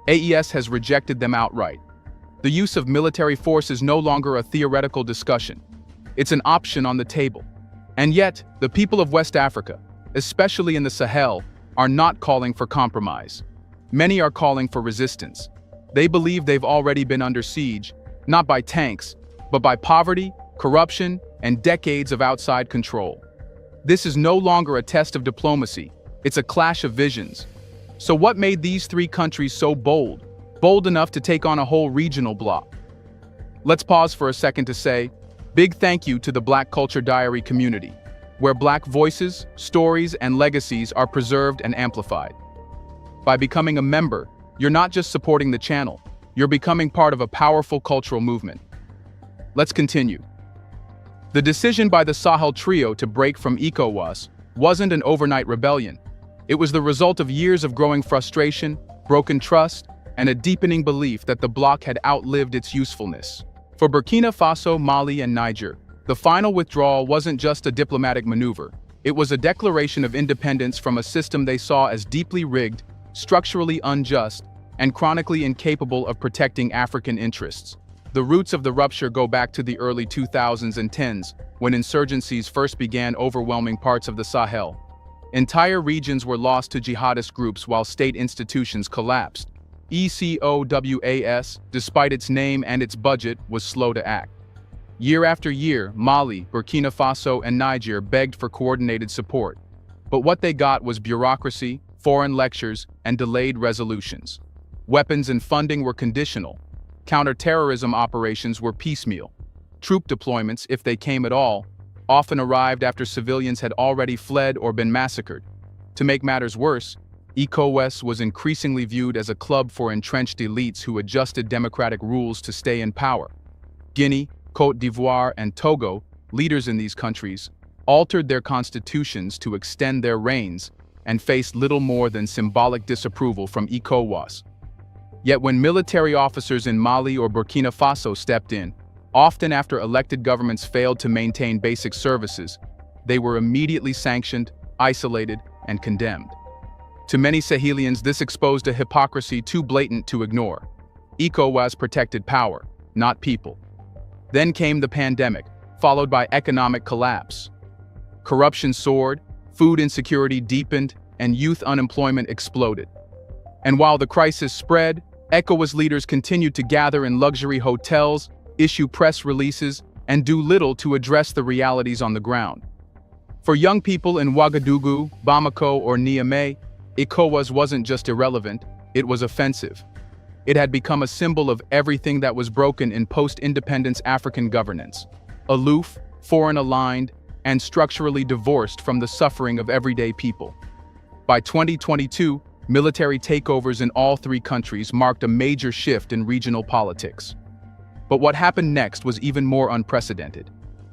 AES has rejected them outright. The use of military force is no longer a theoretical discussion. It's an option on the table. And yet, the people of West Africa, especially in the Sahel, are not calling for compromise. Many are calling for resistance. They believe they've already been under siege, not by tanks, but by poverty, corruption, and decades of outside control. This is no longer a test of diplomacy, it's a clash of visions. So what made these three countries so bold enough to take on a whole regional bloc? Let's pause for a second to say, big thank you to the Black Culture Diary community, where Black voices, stories, and legacies are preserved and amplified. By becoming a member, you're not just supporting the channel, you're becoming part of a powerful cultural movement. Let's continue. The decision by the Sahel Trio to break from ECOWAS wasn't an overnight rebellion. It was the result of years of growing frustration, broken trust, and a deepening belief that the bloc had outlived its usefulness. For Burkina Faso, Mali, and Niger, the final withdrawal wasn't just a diplomatic maneuver. It was a declaration of independence from a system they saw as deeply rigged, structurally unjust, and chronically incapable of protecting African interests. The roots of the rupture go back to the early 2000s and 10s, when insurgencies first began overwhelming parts of the Sahel. Entire regions were lost to jihadist groups while state institutions collapsed. ECOWAS, despite its name and its budget, was slow to act. Year after year, Mali, Burkina Faso, and Niger begged for coordinated support. But what they got was bureaucracy, foreign lectures, and delayed resolutions. Weapons and funding were conditional. Counter-terrorism operations were piecemeal. Troop deployments, if they came at all, often arrived after civilians had already fled or been massacred. To make matters worse, ECOWAS was increasingly viewed as a club for entrenched elites who adjusted democratic rules to stay in power. Guinea, Côte d'Ivoire, and Togo, leaders in these countries, altered their constitutions to extend their reigns and faced little more than symbolic disapproval from ECOWAS. Yet when military officers in Mali or Burkina Faso stepped in, often after elected governments failed to maintain basic services, they were immediately sanctioned, isolated, and condemned. To many Sahelians, this exposed a hypocrisy too blatant to ignore. ECOWAS protected power, not people. Then came the pandemic, followed by economic collapse. Corruption soared, food insecurity deepened, and youth unemployment exploded. And while the crisis spread, ECOWAS leaders continued to gather in luxury hotels, issue press releases, and do little to address the realities on the ground. For young people in Ouagadougou, Bamako, or Niamey, ECOWAS wasn't just irrelevant, it was offensive. It had become a symbol of everything that was broken in post-independence African governance: aloof, foreign-aligned, and structurally divorced from the suffering of everyday people. By 2022, military takeovers in all three countries marked a major shift in regional politics. But what happened next was even more unprecedented.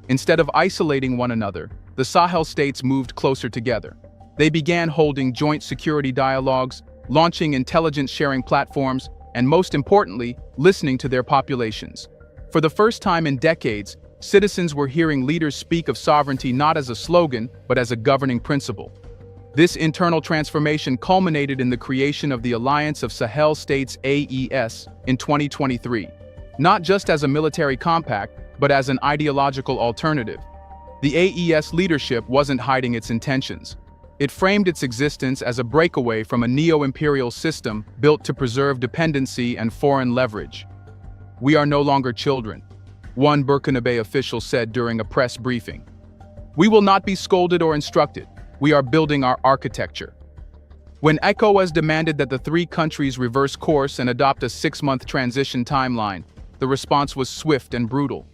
Instead of isolating one another, the Sahel states moved closer together. They began holding joint security dialogues, launching intelligence-sharing platforms, and most importantly, listening to their populations. For the first time in decades, citizens were hearing leaders speak of sovereignty not as a slogan, but as a governing principle. This internal transformation culminated in the creation of the Alliance of Sahel States (AES) in 2023, not just as a military compact, but as an ideological alternative. The AES leadership wasn't hiding its intentions. It framed its existence as a breakaway from a neo-imperial system built to preserve dependency and foreign leverage. "We are no longer children," one Burkinabe official said during a press briefing. "We will not be scolded or instructed. We are building our architecture." When ECOWAS demanded that the three countries reverse course and adopt a 6-month transition timeline, the response was swift and brutal.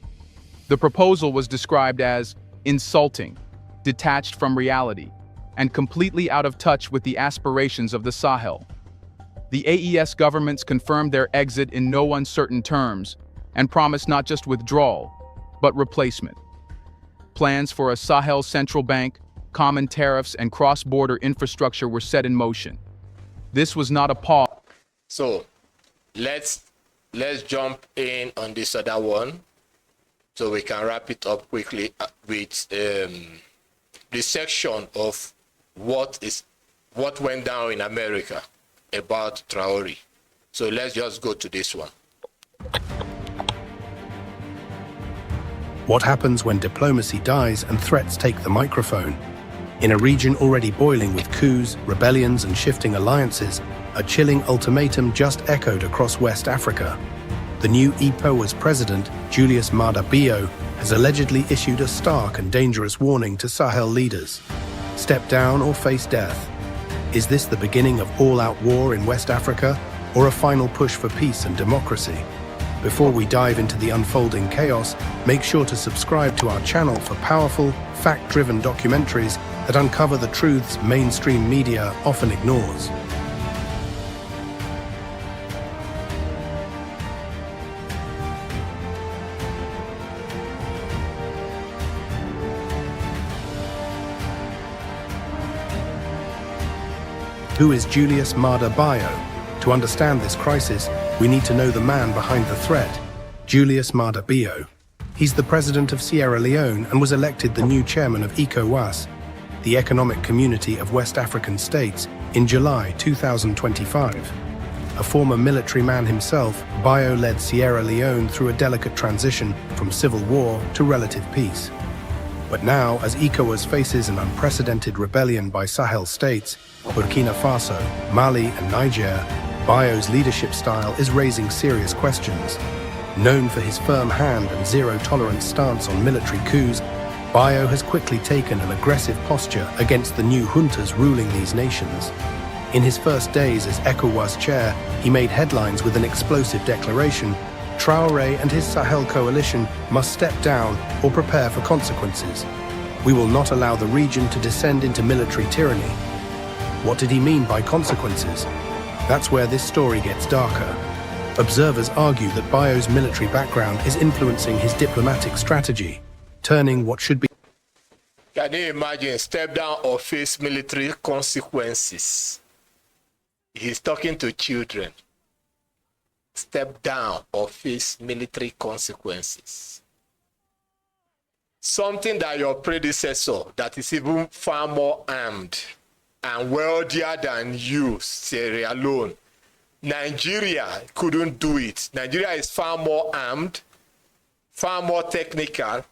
The proposal was described as insulting, detached from reality, and completely out of touch with the aspirations of the Sahel. The AES governments confirmed their exit in no uncertain terms and promised not just withdrawal, but replacement. Plans for a Sahel central bank, common tariffs, and cross-border infrastructure were set in motion. This was not a pause. So let's jump in on this other one so we can wrap it up quickly with the section of what went down in America about Traore. So let's just go to this one. What happens when diplomacy dies and threats take the microphone? In a region already boiling with coups, rebellions, and shifting alliances, a chilling ultimatum just echoed across West Africa. The new ECOWAS president, Julius Maada Bio, has allegedly issued a stark and dangerous warning to Sahel leaders. Step down or face death. Is this the beginning of all-out war in West Africa, or a final push for peace and democracy? Before we dive into the unfolding chaos, make sure to subscribe to our channel for powerful, fact-driven documentaries that uncover the truths mainstream media often ignores. Who is Julius Maada Bio? To understand this crisis, we need to know the man behind the threat, Julius Maada Bio. He's the president of Sierra Leone and was elected the new chairman of ECOWAS, the Economic Community of West African States, in July 2025. A former military man himself, Bio led Sierra Leone through a delicate transition from civil war to relative peace. But now, as ECOWAS faces an unprecedented rebellion by Sahel states, Burkina Faso, Mali, and Niger, Bio's leadership style is raising serious questions. Known for his firm hand and zero-tolerance stance on military coups, Bio has quickly taken an aggressive posture against the new juntas ruling these nations. In his first days as ECOWAS chair, he made headlines with an explosive declaration: Traore and his Sahel coalition must step down or prepare for consequences. We will not allow the region to descend into military tyranny. What did he mean by consequences? That's where this story gets darker. Observers argue that Bio's military background is influencing his diplomatic strategy, turning what should be... Can you imagine step down or face military consequences? He's talking to children. Step down or face military consequences. Something that your predecessor, that is even far more armed and wealthier than you, Sierra Leone, Nigeria couldn't do it. Nigeria is far more armed, far more technical,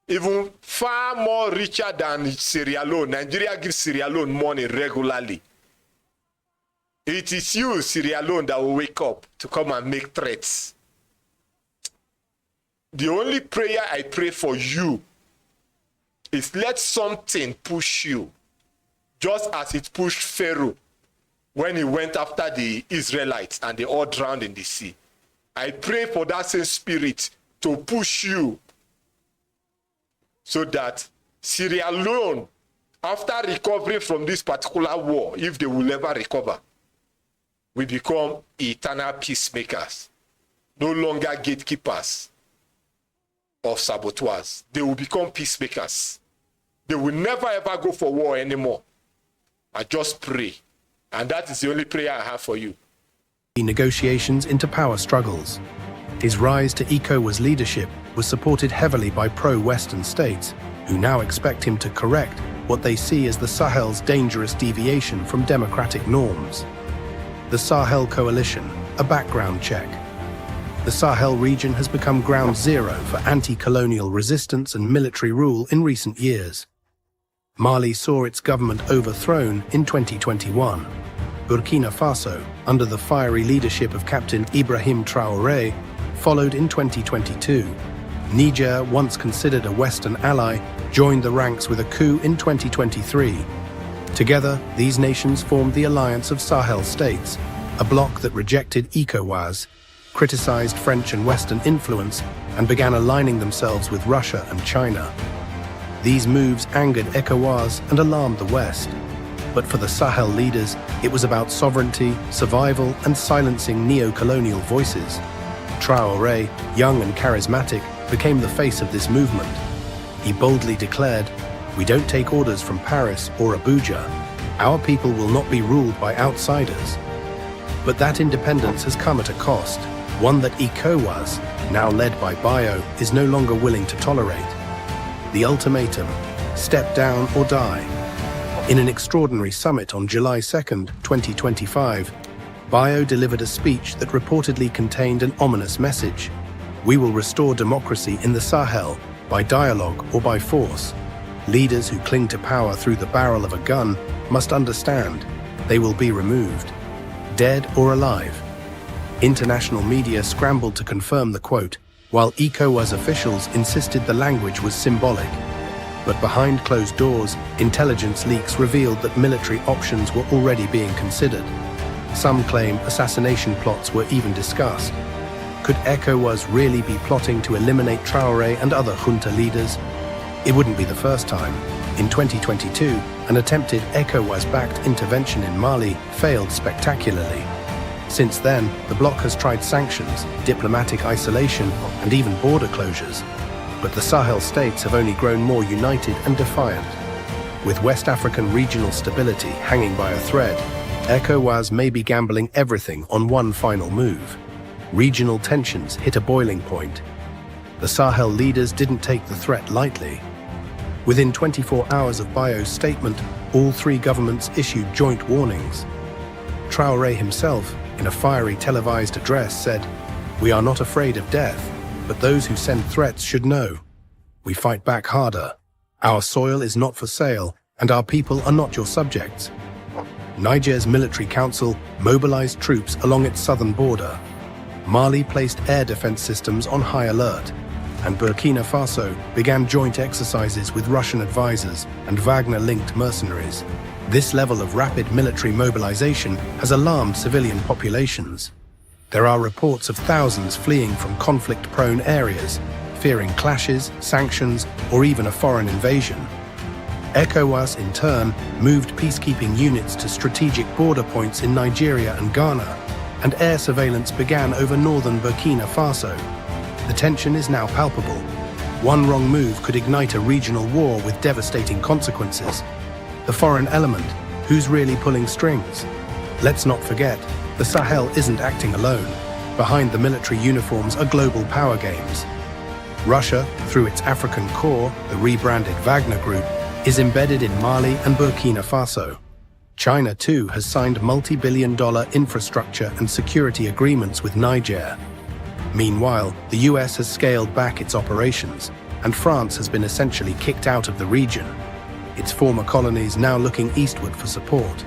even far more richer than Sierra Leone. Nigeria gives Sierra Leone money regularly. It is you, Sierra Leone, that will wake up to come and make threats. The only prayer I pray for you is let something push you, just as it pushed Pharaoh when he went after the Israelites and they all drowned in the sea. I pray for that same spirit to push you so that Sierra Leone, after recovering from this particular war, if they will ever recover, we become eternal peacemakers, no longer gatekeepers of saboteurs. They will become peacemakers. They will never ever go for war anymore. I just pray. And that is the only prayer I have for you. Negotiations into power struggles. His rise to ECOWAS leadership was supported heavily by pro-Western states, who now expect him to correct what they see as the Sahel's dangerous deviation from democratic norms. The Sahel Coalition, a background check. The Sahel region has become ground zero for anti-colonial resistance and military rule in recent years. Mali saw its government overthrown in 2021. Burkina Faso, under the fiery leadership of Captain Ibrahim Traoré, followed in 2022. Niger, once considered a Western ally, joined the ranks with a coup in 2023. Together, these nations formed the Alliance of Sahel States, a bloc that rejected ECOWAS, criticized French and Western influence, and began aligning themselves with Russia and China. These moves angered ECOWAS and alarmed the West. But for the Sahel leaders, it was about sovereignty, survival, and silencing neo-colonial voices. Traoré, young and charismatic, became the face of this movement. He boldly declared, "We don't take orders from Paris or Abuja. Our people will not be ruled by outsiders." But that independence has come at a cost, one that ECOWAS, now led by Bio, is no longer willing to tolerate. The ultimatum: step down or die. In an extraordinary summit on July 2, 2025, Bio delivered a speech that reportedly contained an ominous message. We will restore democracy in the Sahel by dialogue or by force. Leaders who cling to power through the barrel of a gun must understand they will be removed, dead or alive. International media scrambled to confirm the quote, while ECOWAS officials insisted the language was symbolic. But behind closed doors, intelligence leaks revealed that military options were already being considered. Some claim assassination plots were even discussed. Could ECOWAS really be plotting to eliminate Traoré and other junta leaders? It wouldn't be the first time. In 2022, an attempted ECOWAS-backed intervention in Mali failed spectacularly. Since then, the bloc has tried sanctions, diplomatic isolation, and even border closures. But the Sahel states have only grown more united and defiant. With West African regional stability hanging by a thread, ECOWAS may be gambling everything on one final move. Regional tensions hit a boiling point. The Sahel leaders didn't take the threat lightly. Within 24 hours of Bio's statement, all three governments issued joint warnings. Traoré himself, in a fiery televised address, said, "We are not afraid of death, but those who send threats should know. We fight back harder. Our soil is not for sale, and our people are not your subjects." Niger's military council mobilized troops along its southern border. Mali placed air defense systems on high alert, and Burkina Faso began joint exercises with Russian advisors and Wagner-linked mercenaries. This level of rapid military mobilization has alarmed civilian populations. There are reports of thousands fleeing from conflict-prone areas, fearing clashes, sanctions, or even a foreign invasion. ECOWAS, in turn, moved peacekeeping units to strategic border points in Nigeria and Ghana, and air surveillance began over northern Burkina Faso. The tension is now palpable. One wrong move could ignite a regional war with devastating consequences. The foreign element, who's really pulling strings? Let's not forget, the Sahel isn't acting alone. Behind the military uniforms are global power games. Russia, through its African Corps, the rebranded Wagner Group, is embedded in Mali and Burkina Faso. China, too, has signed multi-billion-dollar infrastructure and security agreements with Niger. Meanwhile, the US has scaled back its operations, and France has been essentially kicked out of the region, its former colonies now looking eastward for support.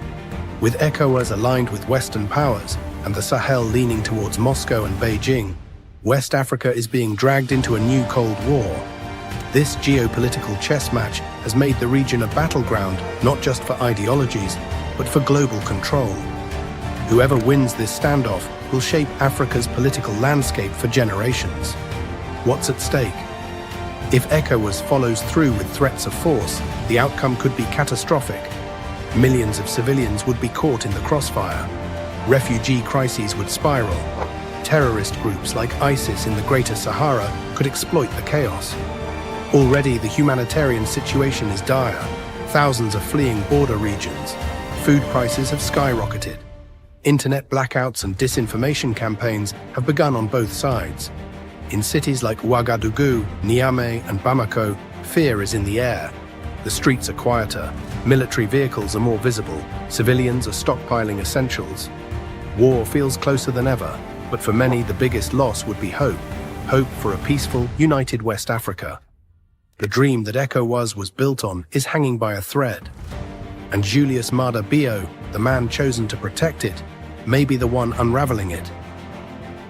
With ECOWAS aligned with Western powers, and the Sahel leaning towards Moscow and Beijing, West Africa is being dragged into a new Cold War. This geopolitical chess match has made the region a battleground not just for ideologies, but for global control. Whoever wins this standoff will shape Africa's political landscape for generations. What's at stake? If ECOWAS follows through with threats of force, the outcome could be catastrophic. Millions of civilians would be caught in the crossfire. Refugee crises would spiral. Terrorist groups like ISIS in the Greater Sahara could exploit the chaos. Already the humanitarian situation is dire. Thousands are fleeing border regions. Food prices have skyrocketed. Internet blackouts and disinformation campaigns have begun on both sides. In cities like Ouagadougou, Niamey, and Bamako, fear is in the air. The streets are quieter, military vehicles are more visible, civilians are stockpiling essentials. War feels closer than ever, but for many the biggest loss would be hope. Hope for a peaceful, united West Africa. The dream that ECOWAS was built on is hanging by a thread. And Julius Maada Bio, the man chosen to protect it, may be the one unraveling it.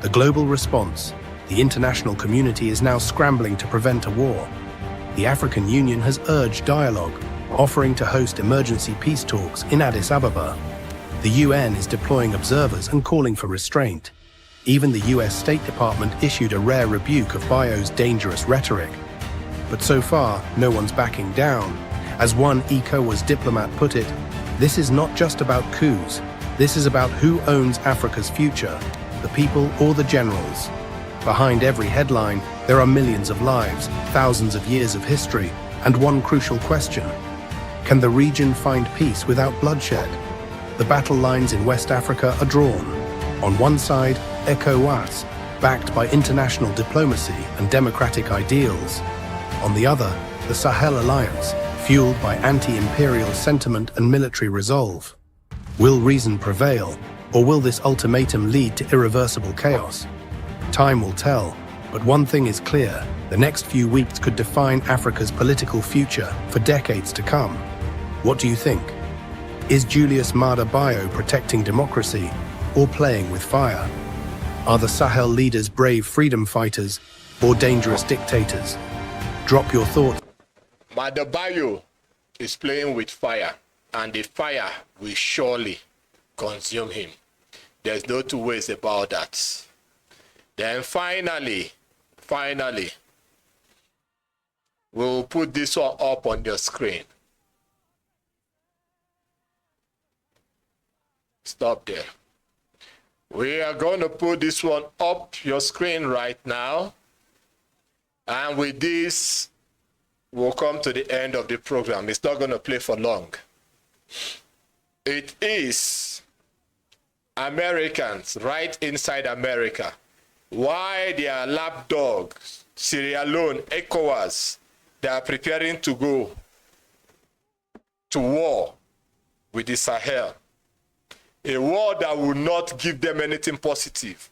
The global response, the international community is now scrambling to prevent a war. The African Union has urged dialogue, offering to host emergency peace talks in Addis Ababa. The UN is deploying observers and calling for restraint. Even the US State Department issued a rare rebuke of Bio's dangerous rhetoric. But so far, no one's backing down. As one ECOWAS diplomat put it, this is not just about coups. This is about who owns Africa's future, the people or the generals. Behind every headline, there are millions of lives, thousands of years of history, and one crucial question. Can the region find peace without bloodshed? The battle lines in West Africa are drawn. On one side, ECOWAS, backed by international diplomacy and democratic ideals. On the other, the Sahel Alliance, fueled by anti-imperial sentiment and military resolve. Will reason prevail, or will this ultimatum lead to irreversible chaos? Time will tell, but one thing is clear: the next few weeks could define Africa's political future for decades to come. What do you think? Is Julius Maada Bio protecting democracy or playing with fire? Are the Sahel leaders brave freedom fighters or dangerous dictators? Drop your thoughts. Maada Bio is playing with fire, and the fire will surely consume him. There's no two ways about that. Then finally, we'll put this one up on your screen. Stop there. We are going to put this one up your screen right now. And with this, we'll come to the end of the program. It's not going to play for long. It is Americans right inside America. Why their lapdogs, Sierra Leone, ECOWAS, they are preparing to go to war with the Sahel. A war that will not give them anything positive.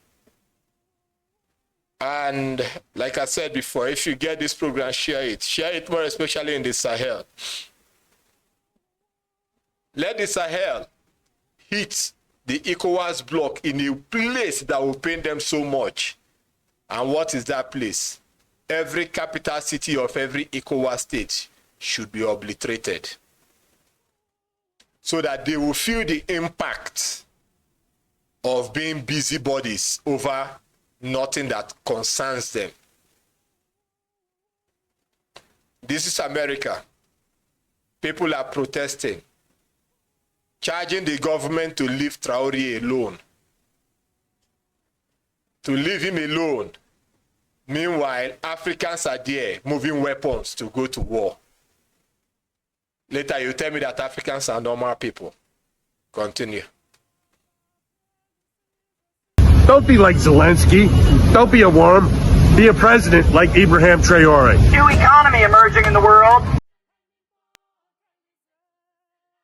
And like I said before, if you get this program, share it. Share it more, especially in the Sahel. Let the Sahel hit the ECOWAS bloc in a place that will pain them so much. And what is that place? Every capital city of every ECOWAS state should be obliterated, so that they will feel the impact of being busybodies over nothing that concerns them. This is America. People are protesting, charging the government to leave Traoré alone. To leave him alone. Meanwhile, Africans are there moving weapons to go to war. Later, you tell me that Africans are normal people. Continue. Don't be like Zelensky. Don't be a worm. Be a president like Ibrahim Traoré. New economy emerging in the world.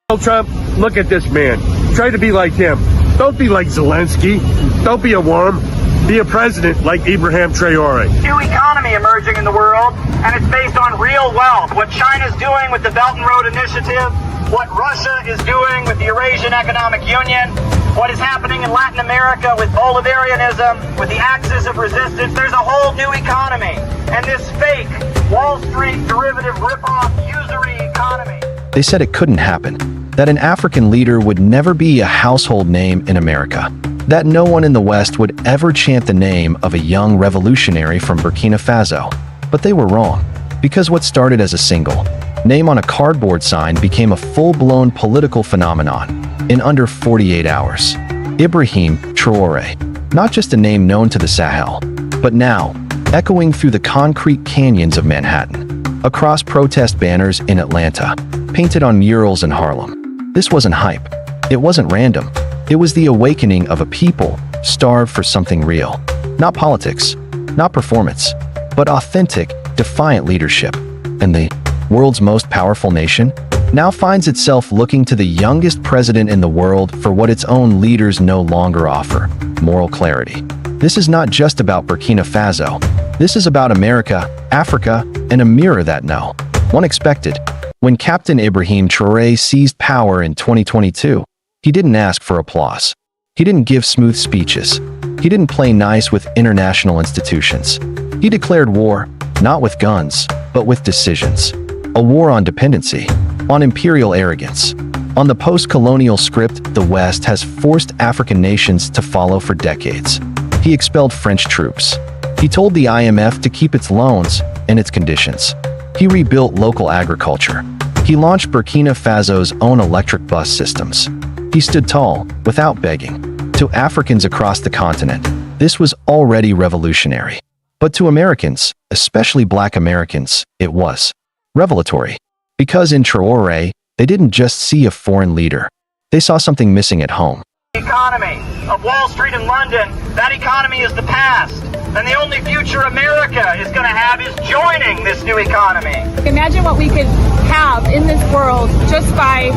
Donald Trump, look at this man. Try to be like him. Don't be like Zelensky. Don't be a worm. Be a president like Ibrahim Traoré. New economy emerging in the world, and it's based on real wealth. What China's doing with the Belt and Road Initiative, what Russia is doing with the Eurasian Economic Union, what is happening in Latin America with Bolivarianism, with the axis of resistance. There's a whole new economy. And this fake Wall Street derivative ripoff usury economy. They said it couldn't happen, that an African leader would never be a household name in America, that no one in the West would ever chant the name of a young revolutionary from Burkina Faso. But they were wrong, because what started as a single name on a cardboard sign became a full-blown political phenomenon in under 48 hours. Ibrahim Traoré, not just a name known to the Sahel, but now echoing through the concrete canyons of Manhattan, across protest banners in Atlanta, painted on murals in Harlem. This wasn't hype. It wasn't random. It was the awakening of a people starved for something real. Not politics, not performance, but authentic, defiant leadership. And the world's most powerful nation, now finds itself looking to the youngest president in the world for what its own leaders no longer offer: moral clarity. This is not just about Burkina Faso. This is about America, Africa, and a mirror that no one expected. When Captain Ibrahim Traoré seized power in 2022, he didn't ask for applause. He didn't give smooth speeches. He didn't play nice with international institutions. He declared war, not with guns, but with decisions. A war on dependency, on imperial arrogance, on the post-colonial script the West has forced African nations to follow for decades. He expelled French troops. He told the IMF to keep its loans and its conditions. He rebuilt local agriculture. He launched Burkina Faso's own electric bus systems. He stood tall, without begging. To Africans across the continent, this was already revolutionary. But to Americans, especially Black Americans, it was revelatory. Because in Traoré, they didn't just see a foreign leader. They saw something missing at home. Economy of Wall Street and London, that economy is the past. And the only future America is going to have is joining this new economy. Imagine what we could have in this world just by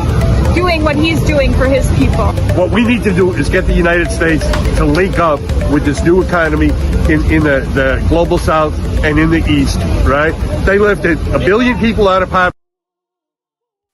doing what he's doing for his people. What we need to do is get the United States to link up with this new economy in the global south and in the east, right? They lifted 1 billion people out of poverty.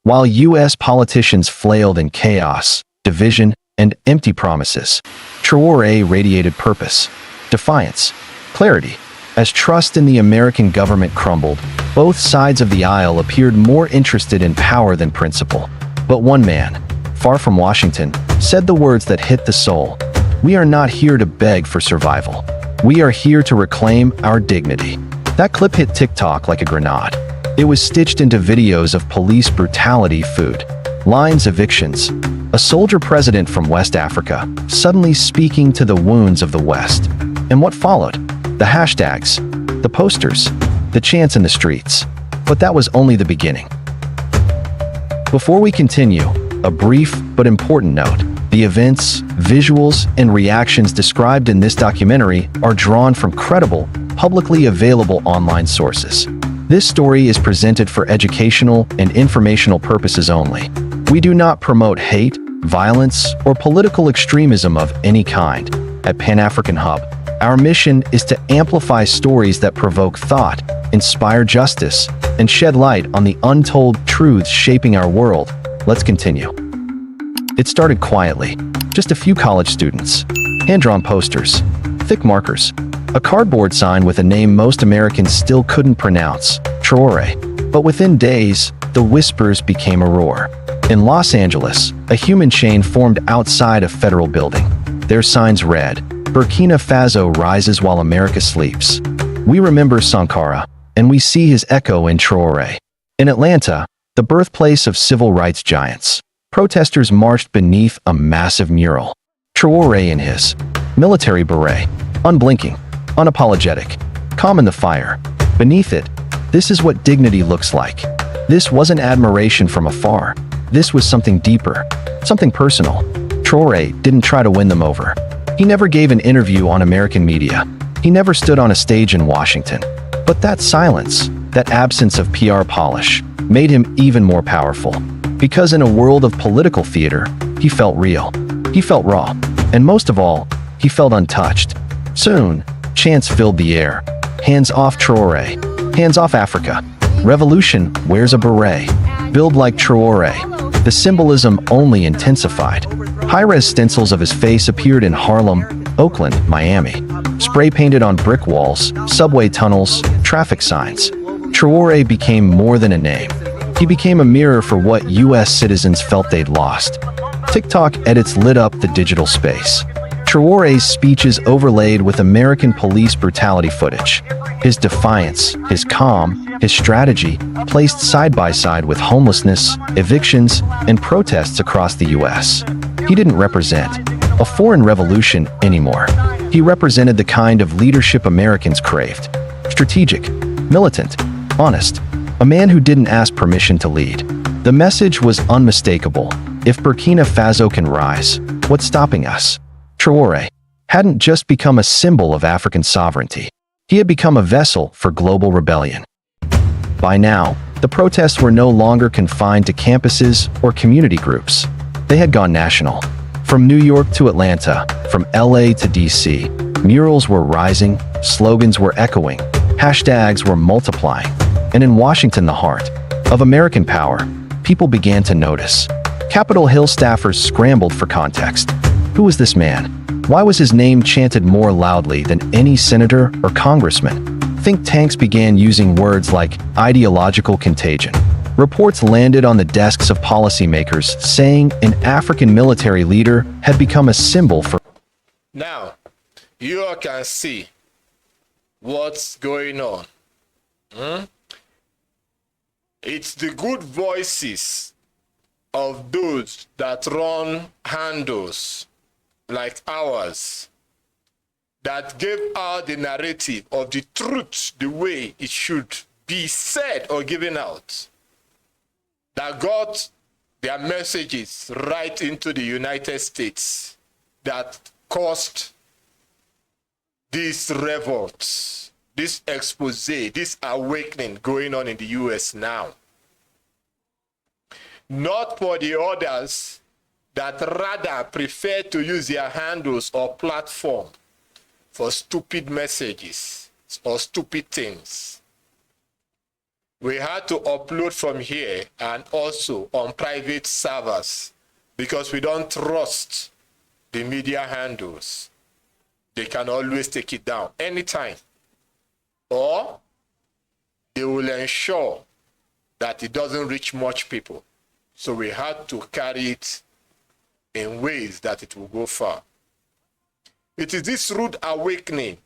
While U.S. politicians flailed in chaos, division, and empty promises, Traoré radiated purpose, defiance, clarity. As trust in the American government crumbled, both sides of the aisle appeared more interested in power than principle. But one man, far from Washington, said the words that hit the soul: "We are not here to beg for survival. We are here to reclaim our dignity." That clip hit TikTok like a grenade. It was stitched into videos of police brutality, food lines, evictions. A soldier president from West Africa, suddenly speaking to the wounds of the West. And what followed? The hashtags, the posters, the chants in the streets. But that was only the beginning. Before we continue, a brief but important note. The events, visuals, and reactions described in this documentary are drawn from credible, publicly available online sources. This story is presented for educational and informational purposes only. We do not promote hate, violence, or political extremism of any kind. At Pan-African Hub, our mission is to amplify stories that provoke thought, inspire justice, and shed light on the untold truths shaping our world. Let's continue. It started quietly. Just a few college students, hand-drawn posters, thick markers, a cardboard sign with a name most Americans still couldn't pronounce, Traoré. But within days, the whispers became a roar. In Los Angeles, a human chain formed outside a federal building. Their signs read, "Burkina Faso rises while America sleeps." We remember Sankara, and we see his echo in Traoré. In Atlanta, the birthplace of civil rights giants, protesters marched beneath a massive mural. Traoré in his military beret, unblinking, unapologetic, calm in the fire. Beneath it, this is what dignity looks like. This wasn't admiration from afar. This was something deeper, something personal. Traoré didn't try to win them over. He never gave an interview on American media. He never stood on a stage in Washington. But that silence, that absence of PR polish, made him even more powerful. Because in a world of political theater, he felt real. He felt raw. And most of all, he felt untouched. Soon, chants filled the air. Hands off Traoré. Hands off Africa. Revolution wears a beret. Build like Traoré. The symbolism only intensified. High-res stencils of his face appeared in Harlem, Oakland, Miami. Spray-painted on brick walls, subway tunnels, traffic signs. Traoré became more than a name. He became a mirror for what U.S. citizens felt they'd lost. TikTok edits lit up the digital space. Traoré's speeches overlaid with American police brutality footage. His defiance, his calm, his strategy, placed side by side with homelessness, evictions, and protests across the U.S. He didn't represent a foreign revolution anymore. He represented the kind of leadership Americans craved. Strategic, militant, honest. A man who didn't ask permission to lead. The message was unmistakable. If Burkina Faso can rise, what's stopping us? Traoré hadn't just become a symbol of African sovereignty. He had become a vessel for global rebellion. By now, The protests were no longer confined to campuses or community groups. They had gone national. From New York to Atlanta, from LA to DC, murals were rising, slogans were echoing, hashtags were multiplying. And in Washington, the heart of American power, people began to notice. Capitol Hill staffers scrambled for context. Who was this man? Why was his name chanted more loudly than any senator or congressman? Think tanks began using words like ideological contagion. Reports landed on the desks of policymakers saying an African military leader had become a symbol for. Now, you all can see what's going on. It's the good voices of those that run handles like ours that gave out the narrative of the truth the way it should be said or given out, that got their messages right into the United States, that caused these revolts, this expose, this awakening going on in the US now. Not for the others that rather prefer to use their handles or platform for stupid messages or stupid things. We had to upload from here and also on private servers because we don't trust the media handles. They can always take it down anytime. Or they will ensure that it doesn't reach much people. So we had to carry it in ways that it will go far. It is this rude awakening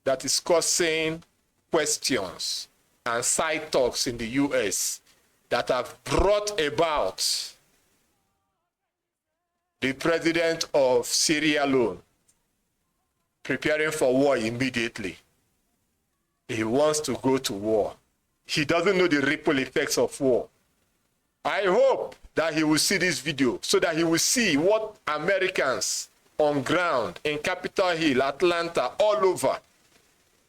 that is causing questions and side talks in the US that have brought about the president of Sierra Leone preparing for war immediately. He wants to go to war. He doesn't know the ripple effects of war. I hope that he will see this video so that he will see what Americans on ground in Capitol Hill, Atlanta, all over,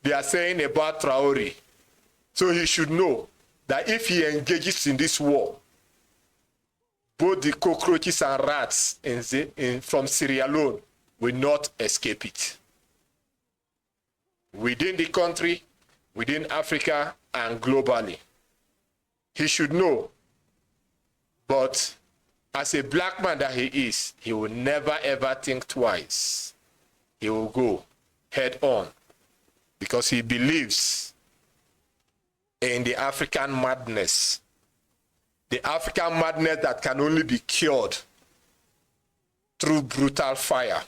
they are saying about Traore. So he should know that if he engages in this war, both the cockroaches and rats from Sierra Leone will not escape it. Within the country, within Africa, and globally. He should know. But as a black man that he is, he will never ever think twice. He will go head on because he believes in the African madness. The African madness that can only be cured through brutal fire.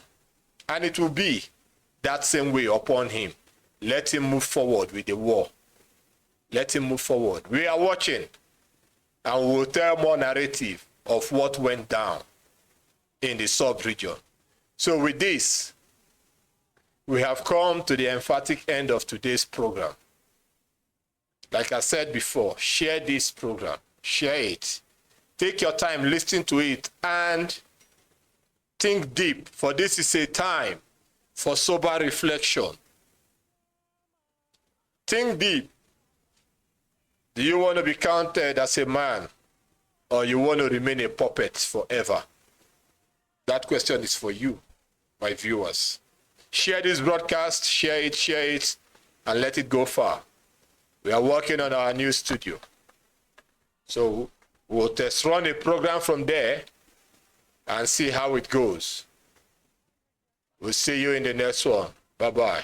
And it will be that same way upon him. Let him move forward with the war. Let him move forward. We are watching, and we will tell more narrative of what went down in the sub-region. So with this, we have come to the emphatic end of today's program. Like I said before, share this program. Share it. Take your time, listen to it, and think deep, for this is a time for sober reflection. Think deep. Do you want to be counted as a man, or you want to remain a puppet forever? That question is for you, my viewers. Share this broadcast, share it, and let it go far. We are working on our new studio. So we'll test run a program from there and see how it goes. We'll see you in the next one. Bye-bye.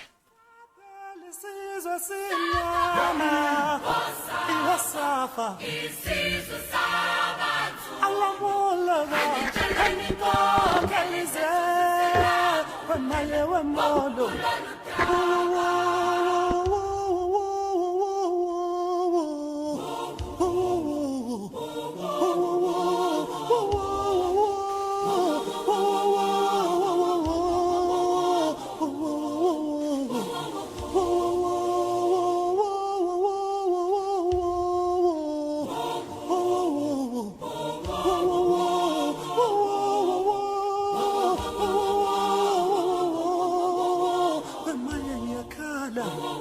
Love.